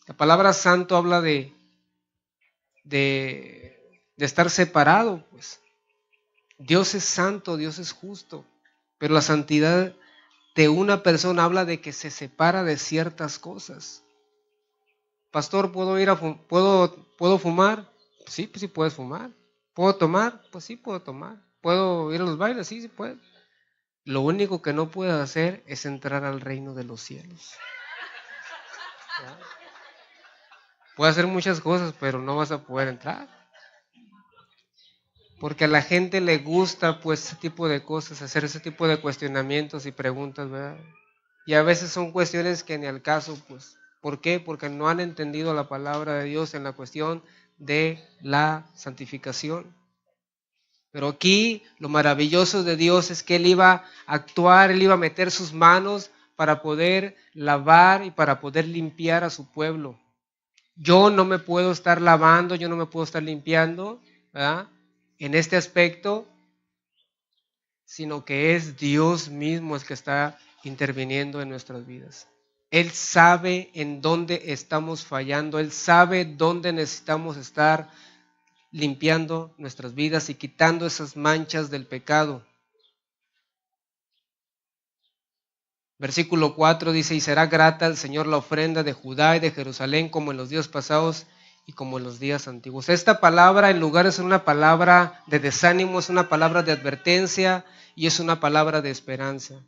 La palabra santo habla de estar separado, pues. Dios es santo, Dios es justo, pero la santidad de una persona habla de que se separa de ciertas cosas. Pastor, ¿puedo fumar? Sí, pues sí puedes fumar. ¿Puedo tomar? Pues sí puedo tomar. ¿Puedo ir a los bailes? Sí, sí puedo. Lo único que no puedes hacer es entrar al reino de los cielos. ¿Ya? Puedes hacer muchas cosas, pero no vas a poder entrar. Porque a la gente le gusta pues ese tipo de cosas, hacer ese tipo de cuestionamientos y preguntas, ¿verdad? Y a veces son cuestiones que ni al caso, pues. ¿Por qué? Porque no han entendido la palabra de Dios en la cuestión de la santificación. Pero aquí lo maravilloso de Dios es que Él iba a actuar, Él iba a meter sus manos para poder lavar y para poder limpiar a su pueblo. Yo no me puedo estar lavando, yo no me puedo estar limpiando, ¿verdad? En este aspecto, sino que es Dios mismo el que está interviniendo en nuestras vidas. Él sabe en dónde estamos fallando, Él sabe dónde necesitamos estar limpiando nuestras vidas y quitando esas manchas del pecado. Versículo 4 dice, y será grata al Señor la ofrenda de Judá y de Jerusalén como en los días pasados y como en los días antiguos. Esta palabra en lugar de ser una palabra de desánimo, es una palabra de advertencia y es una palabra de esperanza.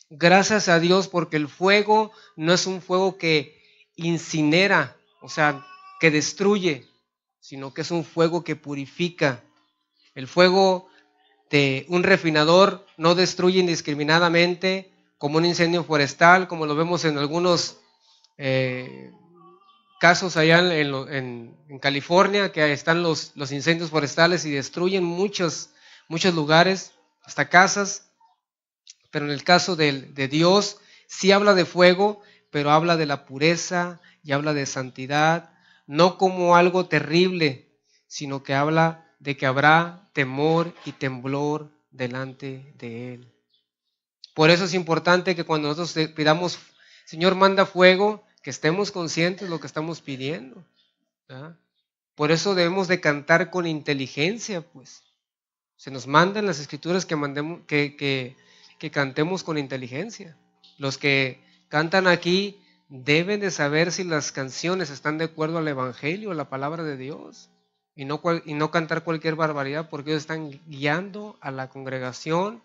Gracias a Dios porque el fuego no es un fuego que incinera, o sea, que destruye, sino que es un fuego que purifica. El fuego de un refinador no destruye indiscriminadamente como un incendio forestal, como lo vemos en algunos casos allá en California, que están los incendios forestales y destruyen muchos lugares, hasta casas. Pero en el caso de Dios, sí habla de fuego, pero habla de la pureza y habla de santidad, no como algo terrible, sino que habla de que habrá temor y temblor delante de Él. Por eso es importante que cuando nosotros pidamos, Señor, manda fuego, que estemos conscientes de lo que estamos pidiendo, ¿verdad? Por eso debemos de cantar con inteligencia, pues. Se nos manda en las Escrituras que cantemos con inteligencia. Los que cantan aquí deben de saber si las canciones están de acuerdo al Evangelio, a la palabra de Dios, y no cantar cualquier barbaridad, porque ellos están guiando a la congregación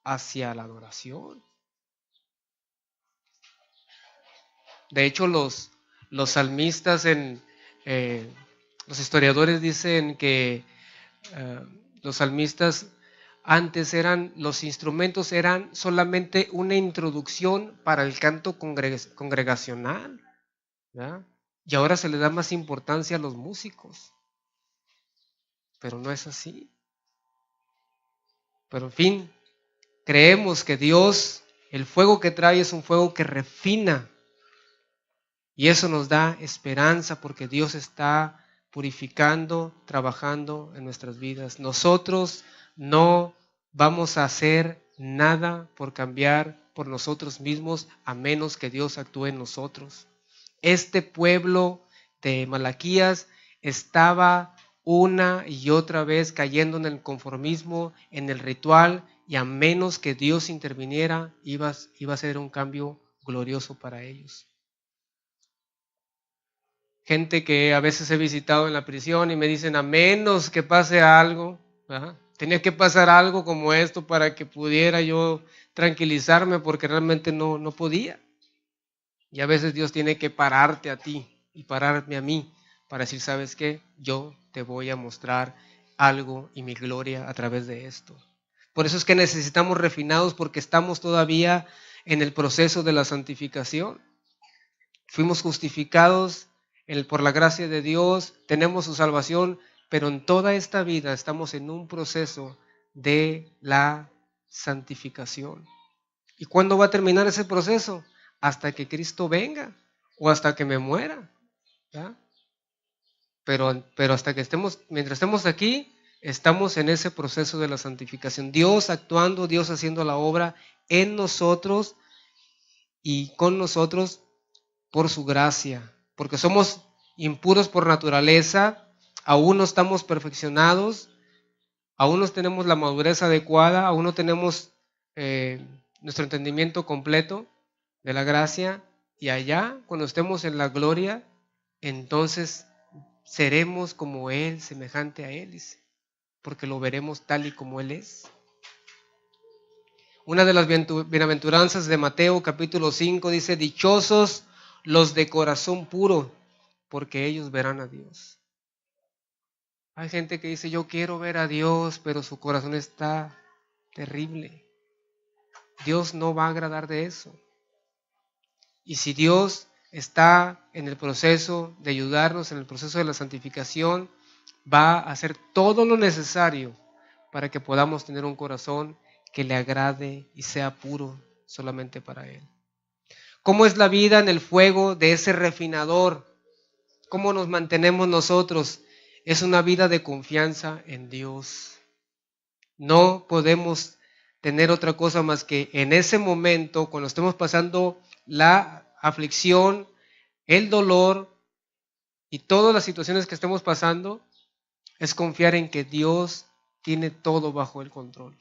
hacia la adoración. De hecho, los salmistas, los historiadores dicen que los salmistas antes los instrumentos eran solamente una introducción para el canto congregacional, ¿verdad? Y ahora se le da más importancia a los músicos, pero no es así. Pero en fin, creemos que Dios, el fuego que trae es un fuego que refina, y eso nos da esperanza porque Dios está purificando, trabajando en nuestras vidas. Nosotros no vamos a hacer nada por cambiar por nosotros mismos a menos que Dios actúe en nosotros. Este pueblo de Malaquías estaba una y otra vez cayendo en el conformismo, en el ritual, y a menos que Dios interviniera, iba a ser un cambio glorioso para ellos. Gente que a veces he visitado en la prisión y me dicen, a menos que pase algo, ¿verdad? Tenía que pasar algo como esto para que pudiera yo tranquilizarme, porque realmente no podía. Y a veces Dios tiene que pararte a ti y pararme a mí para decir, ¿sabes qué? Yo te voy a mostrar algo y mi gloria a través de esto. Por eso es que necesitamos refinados, porque estamos todavía en el proceso de la santificación. Fuimos justificados por la gracia de Dios, tenemos su salvación, pero en toda esta vida estamos en un proceso de la santificación. ¿Y cuándo va a terminar ese proceso? Hasta que Cristo venga o hasta que me muera, ¿verdad? Pero mientras estemos aquí, estamos en ese proceso de la santificación. Dios actuando, Dios haciendo la obra en nosotros y con nosotros por su gracia, porque somos impuros por naturaleza, aún no estamos perfeccionados, aún no tenemos la madurez adecuada, aún no tenemos nuestro entendimiento completo de la gracia, y allá, cuando estemos en la gloria, entonces seremos como Él, semejante a Él, porque lo veremos tal y como Él es. Una de las bienaventuranzas de Mateo capítulo 5 dice, dichosos los de corazón puro, porque ellos verán a Dios. Hay gente que dice, yo quiero ver a Dios, pero su corazón está terrible. Dios no va a agradar de eso. Y si Dios está en el proceso de ayudarnos, en el proceso de la santificación, va a hacer todo lo necesario para que podamos tener un corazón que le agrade y sea puro solamente para Él. ¿Cómo es la vida en el fuego de ese refinador? ¿Cómo nos mantenemos nosotros? Es una vida de confianza en Dios. No podemos tener otra cosa más que en ese momento, cuando estemos pasando la aflicción, el dolor y todas las situaciones que estemos pasando, es confiar en que Dios tiene todo bajo el control.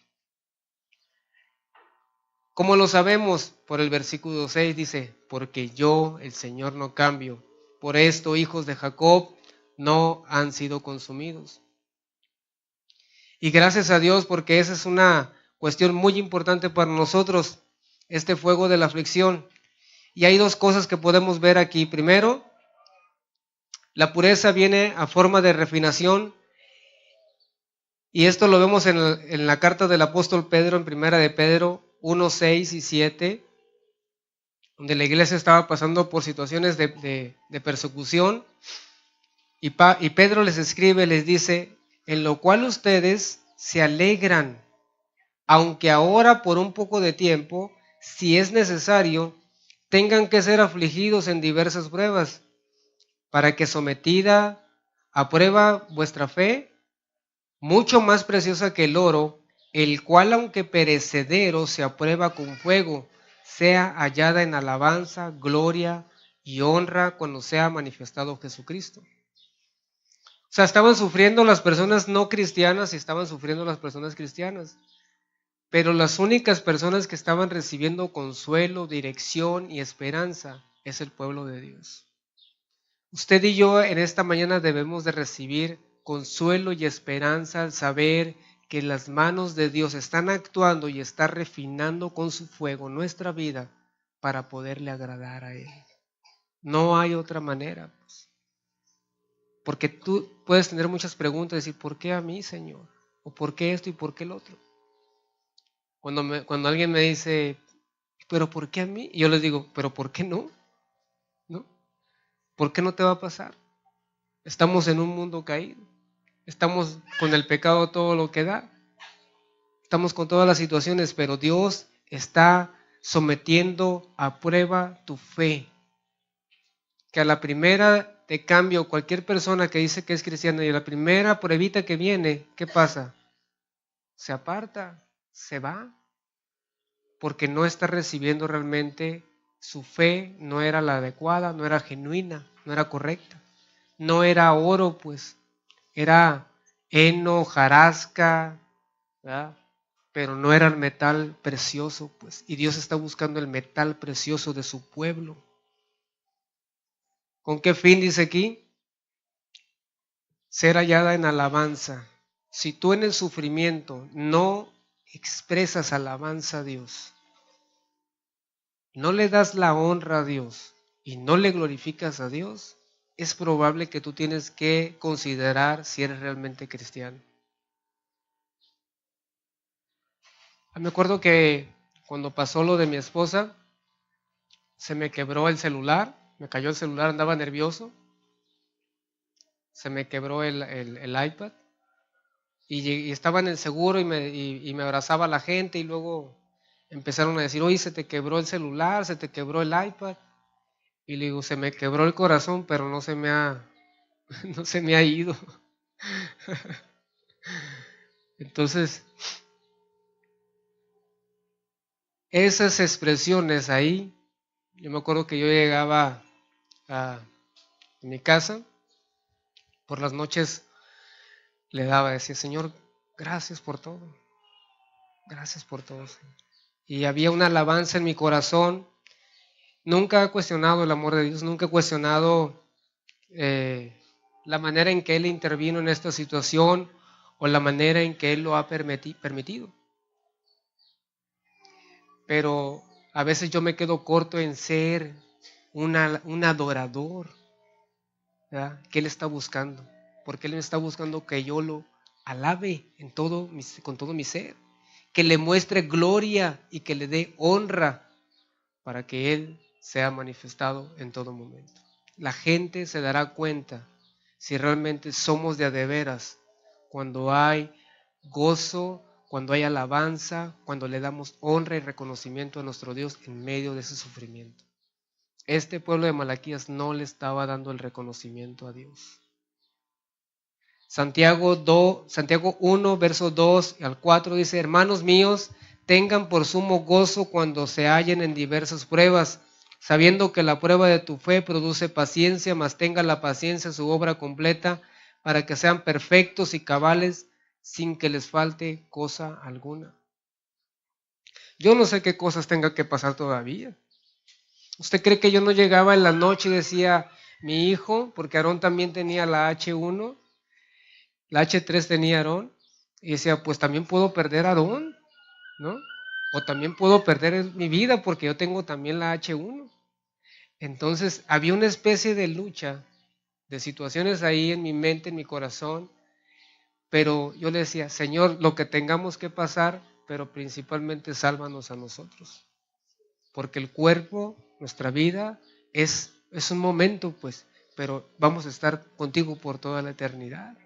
¿Cómo lo sabemos? Por el versículo 6 dice, porque yo, el Señor, no cambio. Por esto, hijos de Jacob no han sido consumidos. Y gracias a Dios, porque esa es una cuestión muy importante para nosotros, este fuego de la aflicción. Y hay dos cosas que podemos ver aquí. Primero, la pureza viene a forma de refinación. Y esto lo vemos en la carta del apóstol Pedro, en primera de Pedro 1, 6 y 7, donde la iglesia estaba pasando por situaciones de persecución. Y Pedro les escribe, les dice, en lo cual ustedes se alegran, aunque ahora por un poco de tiempo, si es necesario, tengan que ser afligidos en diversas pruebas, para que sometida a prueba vuestra fe, mucho más preciosa que el oro, el cual aunque perecedero se aprueba con fuego, sea hallada en alabanza, gloria y honra cuando sea manifestado Jesucristo. O sea, estaban sufriendo las personas no cristianas y estaban sufriendo las personas cristianas. Pero las únicas personas que estaban recibiendo consuelo, dirección y esperanza es el pueblo de Dios. Usted y yo en esta mañana debemos de recibir consuelo y esperanza al saber que las manos de Dios están actuando y está refinando con su fuego nuestra vida para poderle agradar a Él. No hay otra manera, pues. Porque tú puedes tener muchas preguntas y decir, ¿por qué a mí, Señor? ¿O por qué esto y por qué el otro? Cuando alguien me dice, ¿pero por qué a mí? Y yo les digo, ¿pero por qué no? ¿No? ¿Por qué no te va a pasar? Estamos en un mundo caído. Estamos con el pecado todo lo que da. Estamos con todas las situaciones, pero Dios está sometiendo a prueba tu fe. Que a la primera de cambio, cualquier persona que dice que es cristiana y a la primera pruebita que viene, ¿qué pasa? Se aparta, se va, porque no está recibiendo realmente su fe, no era la adecuada, no era genuina, no era correcta. No era oro, pues, era heno, jarasca, ¿verdad? Pero no era el metal precioso, pues, y Dios está buscando el metal precioso de su pueblo. ¿Con qué fin dice aquí? Ser hallada en alabanza. Si tú en el sufrimiento no expresas alabanza a Dios, no le das la honra a Dios y no le glorificas a Dios, es probable que tú tienes que considerar si eres realmente cristiano. Me acuerdo que cuando pasó lo de mi esposa, se me quebró el celular, me cayó el celular, andaba nervioso, se me quebró el iPad y estaba en el seguro y me abrazaba la gente y luego empezaron a decir, oye, se te quebró el celular, se te quebró el iPad. Y le digo, se me quebró el corazón, pero no se me ha ido. Entonces, esas expresiones ahí, yo me acuerdo que yo llegaba a mi casa, por las noches le decía, Señor, gracias por todo, gracias por todo. Y había una alabanza en mi corazón. Nunca he cuestionado el amor de Dios, nunca he cuestionado la manera en que Él intervino en esta situación o la manera en que Él lo ha permitido. Pero a veces yo me quedo corto en ser un adorador, ¿verdad? Que Él está buscando, porque Él está buscando que yo lo alabe con todo mi ser, que le muestre gloria y que le dé honra para que Él sea manifestado en todo momento. La gente se dará cuenta si realmente somos de a de veras cuando hay gozo, cuando hay alabanza, cuando le damos honra y reconocimiento a nuestro Dios en medio de ese sufrimiento. Este pueblo de Malaquías no le estaba dando el reconocimiento a Dios. Santiago 1, versos 2 al 4 dice, hermanos míos, tengan por sumo gozo cuando se hallen en diversas pruebas, sabiendo que la prueba de tu fe produce paciencia, mas tenga la paciencia su obra completa, para que sean perfectos y cabales, sin que les falte cosa alguna. Yo no sé qué cosas tenga que pasar todavía. ¿Usted cree que yo no llegaba en la noche y decía, mi hijo, porque Aarón también tenía la H1, la H3 tenía Aarón, y decía, pues también puedo perder a Aarón, ¿no? O también puedo perder mi vida porque yo tengo también la H1. Entonces había una especie de lucha, de situaciones ahí en mi mente, en mi corazón, pero yo le decía, Señor, lo que tengamos que pasar, pero principalmente sálvanos a nosotros. Porque el cuerpo, nuestra vida, es un momento, pues, pero vamos a estar contigo por toda la eternidad.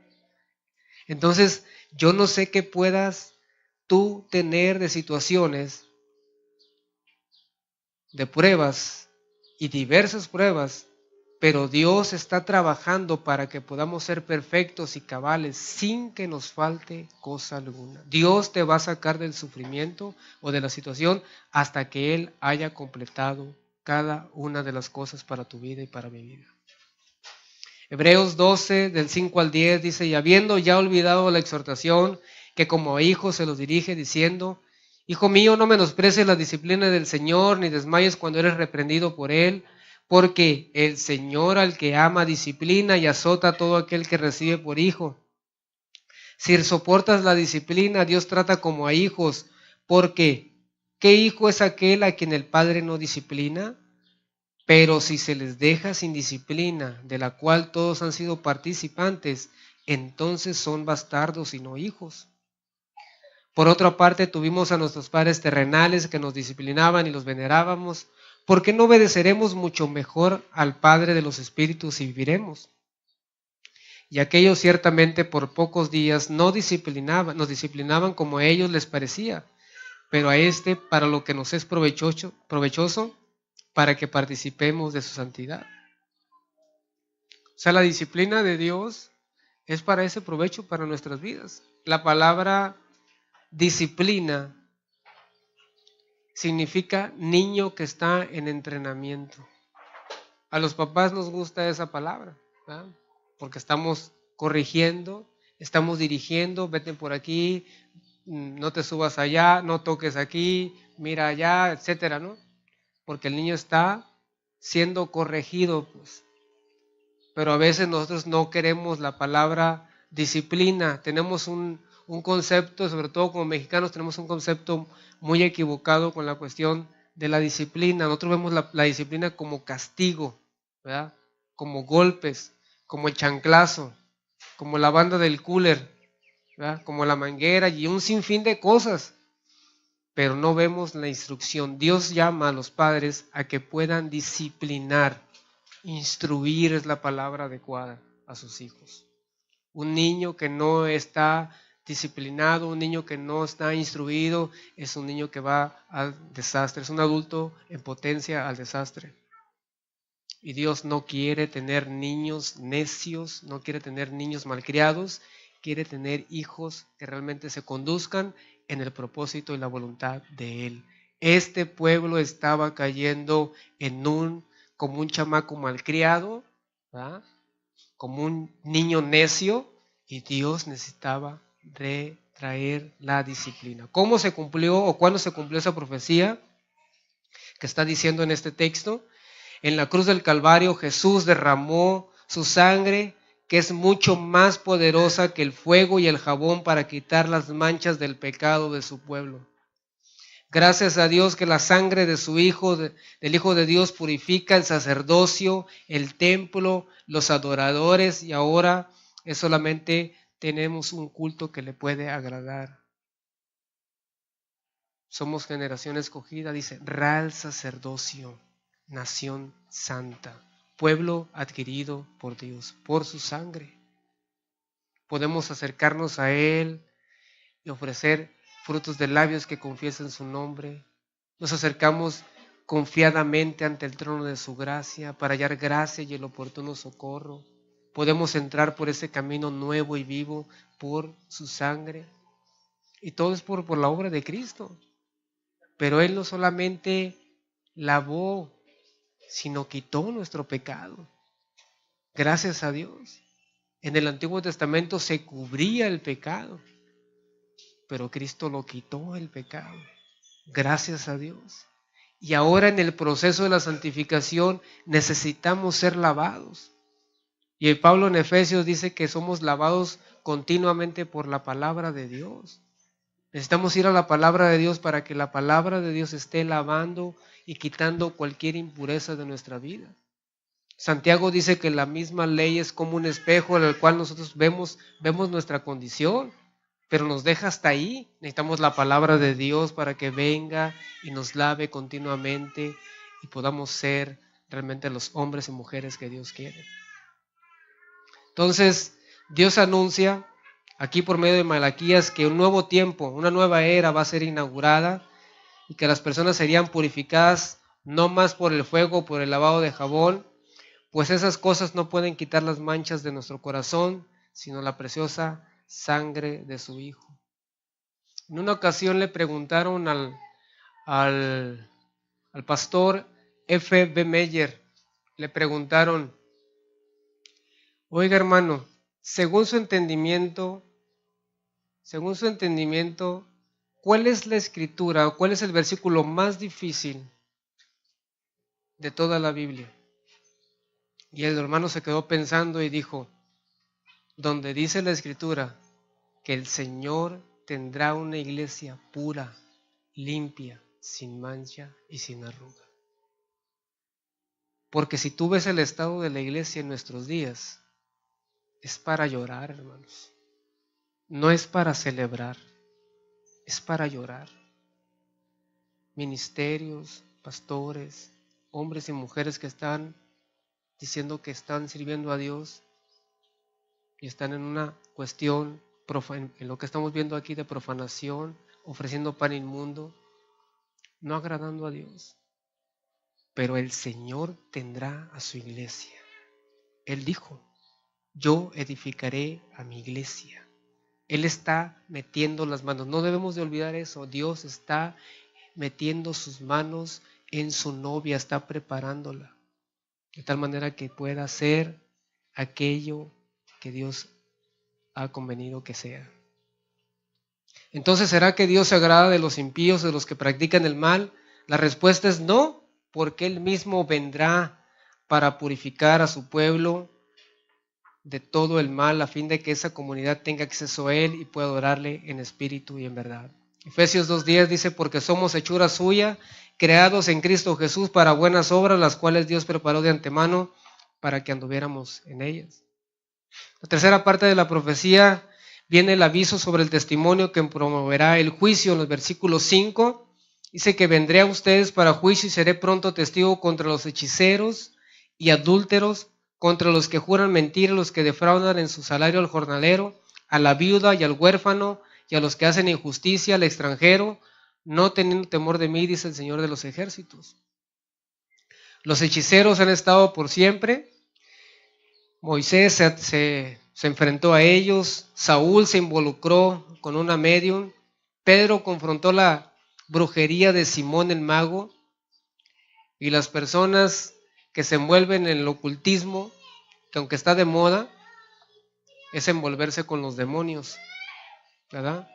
Entonces, yo no sé qué puedas tú tener de situaciones, de pruebas y diversas pruebas pero Dios está trabajando para que podamos ser perfectos y cabales sin que nos falte cosa alguna. Dios te va a sacar del sufrimiento o de la situación hasta que Él haya completado cada una de las cosas para tu vida y para mi vida. Hebreos 12, del 5 al 10 dice, y habiendo ya olvidado la exhortación que como a hijos se los dirige, diciendo, Hijo mío, no menosprecies la disciplina del Señor, ni desmayes cuando eres reprendido por Él, porque el Señor al que ama disciplina y azota a todo aquel que recibe por hijo. Si soportas la disciplina, Dios trata como a hijos, porque ¿qué hijo es aquel a quien el Padre no disciplina? Pero si se les deja sin disciplina, de la cual todos han sido participantes, entonces son bastardos y no hijos. Por otra parte, tuvimos a nuestros padres terrenales que nos disciplinaban y los venerábamos. ¿Por qué no obedeceremos mucho mejor al Padre de los Espíritus y viviremos? Y aquellos ciertamente por pocos días nos disciplinaban como a ellos les parecía, pero a este para lo que nos es provechoso, para que participemos de su santidad. O sea, la disciplina de Dios es para ese provecho para nuestras vidas. La palabra disciplina significa niño que está en entrenamiento. A los papás nos gusta esa palabra, ¿verdad? Porque estamos corrigiendo, estamos dirigiendo, vete por aquí, no te subas allá, no toques aquí, mira allá, etcétera, ¿no? Porque el niño está siendo corregido, pues. Pero a veces nosotros no queremos la palabra disciplina. Tenemos un concepto, sobre todo como mexicanos, tenemos un concepto muy equivocado con la cuestión de la disciplina. Nosotros vemos la disciplina como castigo, ¿verdad? Como golpes, como el chanclazo, como la banda del cooler, ¿verdad? Como la manguera y un sinfín de cosas. Pero no vemos la instrucción. Dios llama a los padres a que puedan disciplinar. Instruir es la palabra adecuada a sus hijos. Un niño que no está disciplinado, un niño que no está instruido, es un niño que va al desastre, es un adulto en potencia al desastre. Y Dios no quiere tener niños necios, no quiere tener niños malcriados, quiere tener hijos que realmente se conduzcan en el propósito y la voluntad de Él. Este pueblo estaba cayendo como un chamaco malcriado, ¿verdad? Como un niño necio, y Dios necesitaba retraer la disciplina. ¿Cómo se cumplió o cuándo se cumplió esa profecía que está diciendo en este texto? En la cruz del Calvario Jesús derramó su sangre, que es mucho más poderosa que el fuego y el jabón para quitar las manchas del pecado de su pueblo. Gracias a Dios que la sangre de su Hijo, del Hijo de Dios, purifica el sacerdocio, el templo, los adoradores, y ahora es solamente tenemos un culto que le puede agradar. Somos generación escogida, dice, real sacerdocio, nación santa, pueblo adquirido por Dios, por su sangre. Podemos acercarnos a Él y ofrecer frutos de labios que confiesen su nombre. Nos acercamos confiadamente ante el trono de su gracia para hallar gracia y el oportuno socorro. Podemos entrar por ese camino nuevo y vivo por su sangre. Y todo es por la obra de Cristo. Pero Él no solamente lavó, sino quitó nuestro pecado. Gracias a Dios. En el Antiguo Testamento se cubría el pecado, pero Cristo lo quitó el pecado. Gracias a Dios. Y ahora en el proceso de la santificación necesitamos ser lavados. Y el Pablo en Efesios dice que somos lavados continuamente por la palabra de Dios. Necesitamos ir a la palabra de Dios para que la palabra de Dios esté lavando y quitando cualquier impureza de nuestra vida. Santiago dice que la misma ley es como un espejo en el cual nosotros vemos nuestra condición, pero nos deja hasta ahí. Necesitamos la palabra de Dios para que venga y nos lave continuamente y podamos ser realmente los hombres y mujeres que Dios quiere. Entonces, Dios anuncia aquí por medio de Malaquías que un nuevo tiempo, una nueva era va a ser inaugurada y que las personas serían purificadas no más por el fuego, por el lavado de jabón, pues esas cosas no pueden quitar las manchas de nuestro corazón, sino la preciosa sangre de su Hijo. En una ocasión le preguntaron al pastor F.B. Meyer, le preguntaron: oiga, hermano, según su entendimiento, ¿cuál es la escritura o cuál es el versículo más difícil de toda la Biblia? Y el hermano se quedó pensando y dijo: donde dice la escritura que el Señor tendrá una iglesia pura, limpia, sin mancha y sin arruga. Porque si tú ves el estado de la iglesia en nuestros días, es para llorar, hermanos. No es para celebrar, es para llorar. Ministerios, pastores, hombres y mujeres que están diciendo que están sirviendo a Dios y están en una cuestión, en lo que estamos viendo aquí, de profanación, ofreciendo pan inmundo, no agradando a Dios. Pero el Señor tendrá a su iglesia. Él dijo: yo edificaré a mi iglesia. Él está metiendo las manos. No debemos de olvidar eso. Dios está metiendo sus manos en su novia, está preparándola, de tal manera que pueda hacer aquello que Dios ha convenido que sea. Entonces, ¿será que Dios se agrada de los impíos, de los que practican el mal? La respuesta es no, porque Él mismo vendrá para purificar a su pueblo de todo el mal, a fin de que esa comunidad tenga acceso a Él y pueda adorarle en espíritu y en verdad. Efesios 2:10 dice: porque somos hechura suya, creados en Cristo Jesús para buenas obras, las cuales Dios preparó de antemano para que anduviéramos en ellas. La tercera parte de la profecía viene el aviso sobre el testimonio que promoverá el juicio. En los versículos 5 dice que vendré a ustedes para juicio y seré pronto testigo contra los hechiceros y adúlteros, contra los que juran mentira, los que defraudan en su salario al jornalero, a la viuda y al huérfano, y a los que hacen injusticia al extranjero, no teniendo temor de mí, dice el Señor de los ejércitos. Los hechiceros han estado por siempre. Moisés se enfrentó a ellos, Saúl se involucró con una medium, Pedro confrontó la brujería de Simón el mago, y las personas que se envuelven en el ocultismo, que aunque está de moda, es envolverse con los demonios, ¿verdad?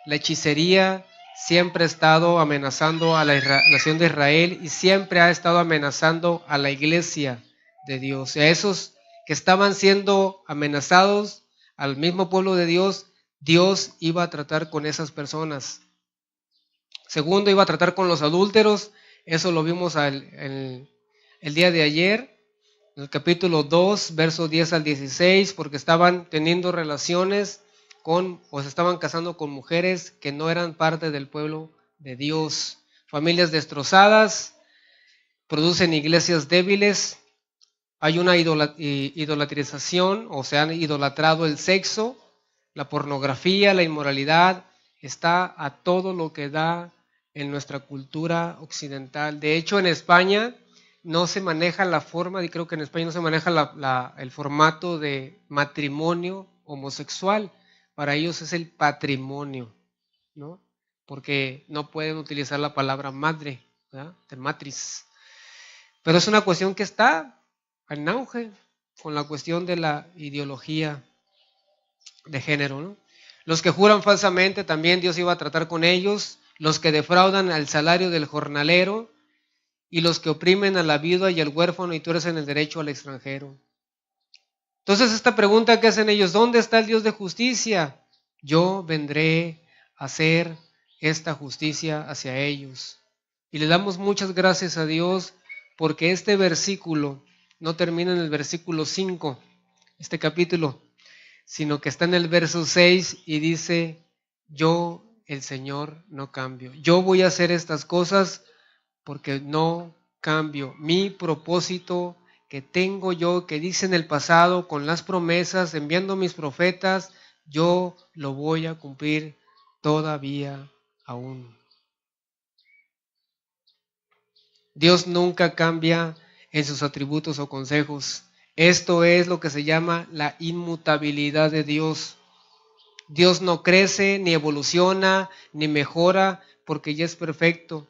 La hechicería siempre ha estado amenazando a la nación de Israel y siempre ha estado amenazando a la iglesia de Dios. Y a esos que estaban siendo amenazados, al mismo pueblo de Dios, Dios iba a tratar con esas personas. Segundo, iba a tratar con los adúlteros. Eso lo vimos el día de ayer, en el capítulo 2, versos 10 al 16, porque estaban teniendo relaciones o se estaban casando con mujeres que no eran parte del pueblo de Dios. Familias destrozadas producen iglesias débiles. Hay una idolatrización, o se han idolatrado el sexo, la pornografía, la inmoralidad. Está a todo lo que da en nuestra cultura occidental. De hecho, en España no se maneja la forma, y creo que en España no se maneja el formato de matrimonio homosexual. Para ellos es el patrimonio, ¿no? Porque no pueden utilizar la palabra madre, ¿verdad? De matriz. Pero es una cuestión que está en auge con la cuestión de la ideología de género, ¿no? Los que juran falsamente, también Dios iba a tratar con ellos. Los que defraudan al salario del jornalero, y los que oprimen a la viuda y al huérfano y tuercen el derecho al extranjero. Entonces, esta pregunta que hacen ellos: ¿dónde está el Dios de justicia? Yo vendré a hacer esta justicia hacia ellos. Y le damos muchas gracias a Dios porque este versículo no termina en el versículo 5, este capítulo, sino que está en el verso 6 y dice: yo, el Señor, no cambio. Yo voy a hacer estas cosas porque no cambio. Mi propósito que tengo yo, que dice en el pasado con las promesas, enviando mis profetas, yo lo voy a cumplir todavía aún. Dios nunca cambia en sus atributos o consejos. Esto es lo que se llama la inmutabilidad de Dios. Dios no crece, ni evoluciona, ni mejora, porque ya es perfecto.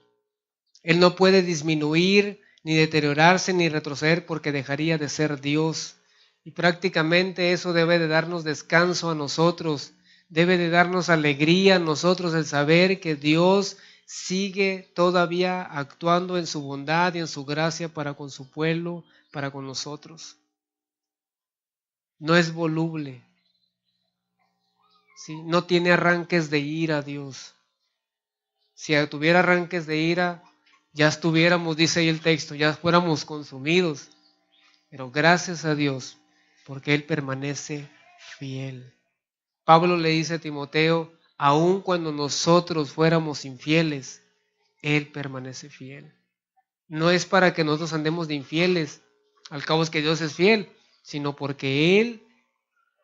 Él no puede disminuir, ni deteriorarse, ni retroceder, porque dejaría de ser Dios. Y prácticamente eso debe de darnos descanso a nosotros, debe de darnos alegría a nosotros el saber que Dios sigue todavía actuando en su bondad y en su gracia para con su pueblo, para con nosotros. No es voluble, ¿sí? No tiene arranques de ira Dios. Si tuviera arranques de ira, ya estuviéramos, dice ahí el texto, ya fuéramos consumidos. Pero gracias a Dios, porque Él permanece fiel. Pablo le dice a Timoteo, aun cuando nosotros fuéramos infieles, Él permanece fiel. No es para que nosotros andemos de infieles, al cabo es que Dios es fiel, sino porque Él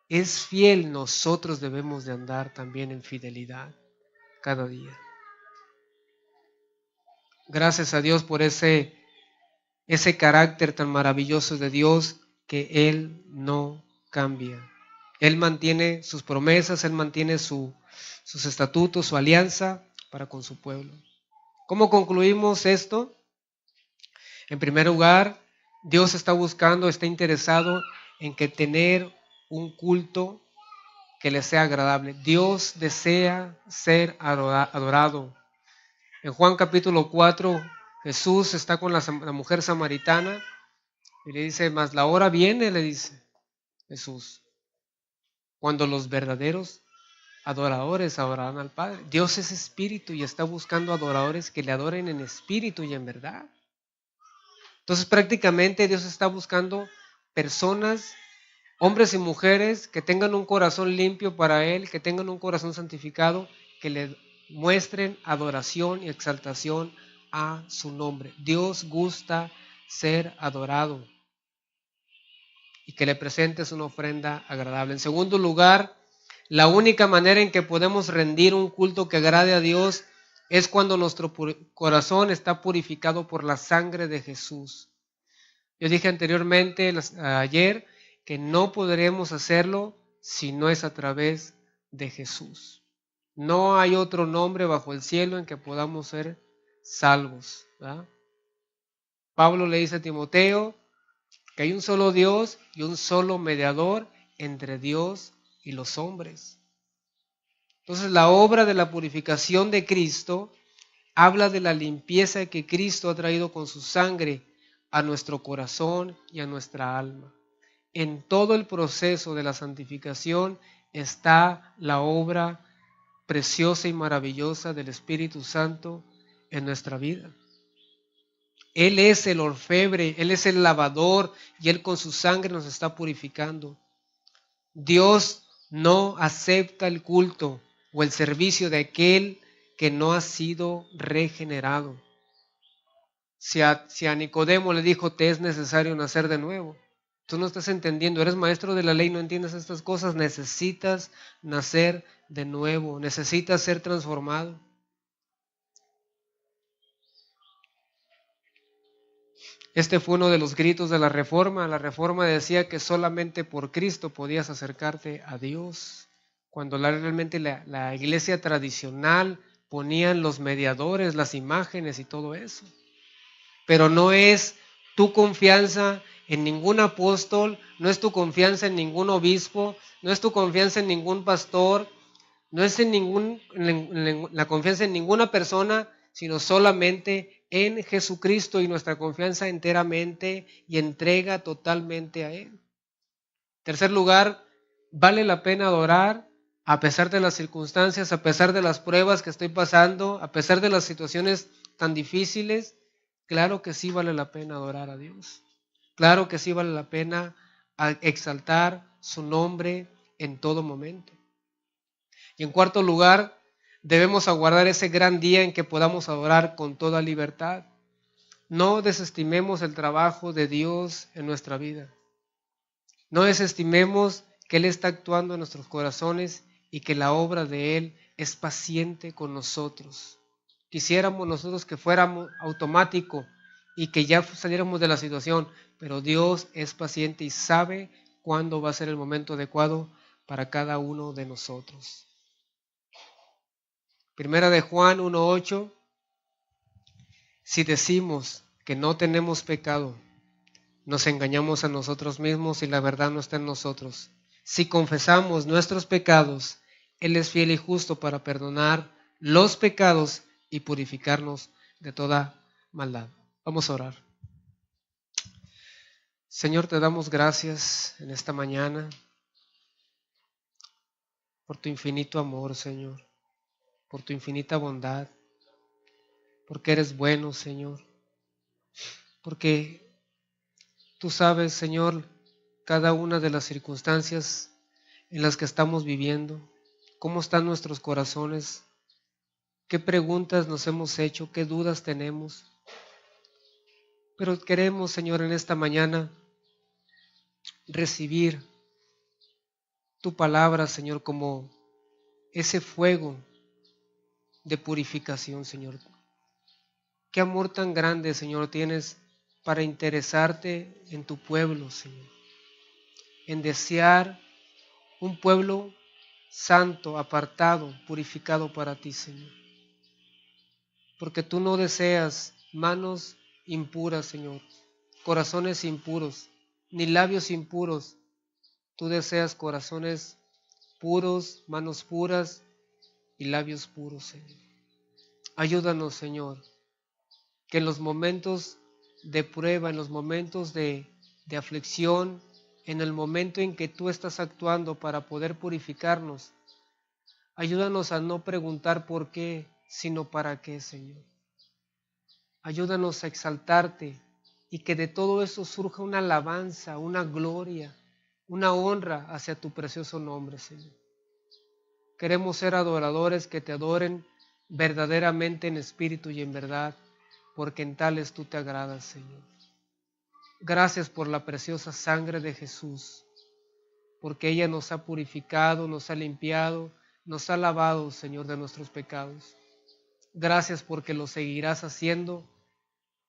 es fiel, nosotros debemos de andar también en fidelidad cada día. Gracias a Dios por ese carácter tan maravilloso de Dios que Él no cambia. Él mantiene sus promesas, Él mantiene sus estatutos, su alianza para con su pueblo. ¿Cómo concluimos esto? En primer lugar, Dios está buscando, está interesado en que tener un culto que le sea agradable. Dios desea ser adorado. En Juan capítulo 4, Jesús está con la mujer samaritana y le dice, mas la hora viene, le dice Jesús, cuando los verdaderos adoradores adorarán al Padre. Dios es espíritu y está buscando adoradores que le adoren en espíritu y en verdad. Entonces prácticamente Dios está buscando personas, hombres y mujeres que tengan un corazón limpio para Él, que tengan un corazón santificado, que le muestren adoración y exaltación a su nombre. Dios gusta ser adorado y que le presentes una ofrenda agradable. En segundo lugar, la única manera en que podemos rendir un culto que agrade a Dios es cuando nuestro corazón está purificado por la sangre de Jesús. Yo dije anteriormente, ayer, que no podremos hacerlo si no es a través de Jesús. No hay otro nombre bajo el cielo en que podamos ser salvos, ¿verdad? Pablo le dice a Timoteo que hay un solo Dios y un solo mediador entre Dios y los hombres. Entonces la obra de la purificación de Cristo habla de la limpieza que Cristo ha traído con su sangre a nuestro corazón y a nuestra alma. En todo el proceso de la santificación está la obra preciosa y maravillosa del Espíritu Santo en nuestra vida. Él es el orfebre, Él es el lavador y Él con su sangre nos está purificando. Dios no acepta el culto o el servicio de aquel que no ha sido regenerado. Si a Nicodemo le dijo, te es necesario nacer de nuevo. Tú no estás entendiendo, eres maestro de la ley, no entiendes estas cosas, necesitas nacer de nuevo, necesitas ser transformado. Este fue uno de los gritos de la Reforma. La Reforma decía que solamente por Cristo podías acercarte a Dios. Cuando realmente la iglesia tradicional ponían los mediadores, las imágenes y todo eso. Pero no es tu confianza en ningún apóstol, no es tu confianza en ningún obispo, no es tu confianza en ningún pastor, no es la confianza en ninguna persona, sino solamente en Jesucristo y nuestra confianza enteramente y entrega totalmente a Él. Tercer lugar, vale la pena adorar a pesar de las circunstancias, a pesar de las pruebas que estoy pasando, a pesar de las situaciones tan difíciles. Claro que sí vale la pena adorar a Dios. Claro que sí vale la pena exaltar su nombre en todo momento. Y en cuarto lugar, debemos aguardar ese gran día en que podamos adorar con toda libertad. No desestimemos el trabajo de Dios en nuestra vida. No desestimemos que Él está actuando en nuestros corazones y que la obra de Él es paciente con nosotros. Quisiéramos nosotros que fuéramos automático y que ya saliéramos de la situación, pero Dios es paciente y sabe cuándo va a ser el momento adecuado para cada uno de nosotros. Primera de Juan 1:8, si decimos que no tenemos pecado, nos engañamos a nosotros mismos y la verdad no está en nosotros. Si confesamos nuestros pecados, Él es fiel y justo para perdonar los pecados y purificarnos de toda maldad. Vamos a orar. Señor, te damos gracias en esta mañana por tu infinito amor, Señor, por tu infinita bondad, porque eres bueno, Señor, porque tú sabes, Señor, cada una de las circunstancias en las que estamos viviendo, cómo están nuestros corazones, qué preguntas nos hemos hecho, qué dudas tenemos. Pero queremos, Señor, en esta mañana recibir tu palabra, Señor, como ese fuego de purificación, Señor. Qué amor tan grande, Señor, tienes para interesarte en tu pueblo, Señor. En desear un pueblo santo, apartado, purificado para ti, Señor. Porque tú no deseas manos impuras, Señor, corazones impuros, ni labios impuros. Tú deseas corazones puros, manos puras y labios puros, Señor. Ayúdanos, Señor, que en los momentos de prueba, en los momentos de aflicción, en el momento en que tú estás actuando para poder purificarnos, ayúdanos a no preguntar por qué, sino para qué, Señor. Ayúdanos a exaltarte y que de todo eso surja una alabanza, una gloria, una honra hacia tu precioso nombre, Señor. Queremos ser adoradores que te adoren verdaderamente en espíritu y en verdad, porque en tales tú te agradas, Señor. Gracias por la preciosa sangre de Jesús, porque ella nos ha purificado, nos ha limpiado, nos ha lavado, Señor, de nuestros pecados. Gracias porque lo seguirás haciendo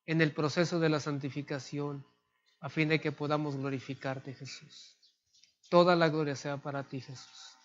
en el proceso de la santificación, a fin de que podamos glorificarte, Jesús. Toda la gloria sea para ti, Jesús.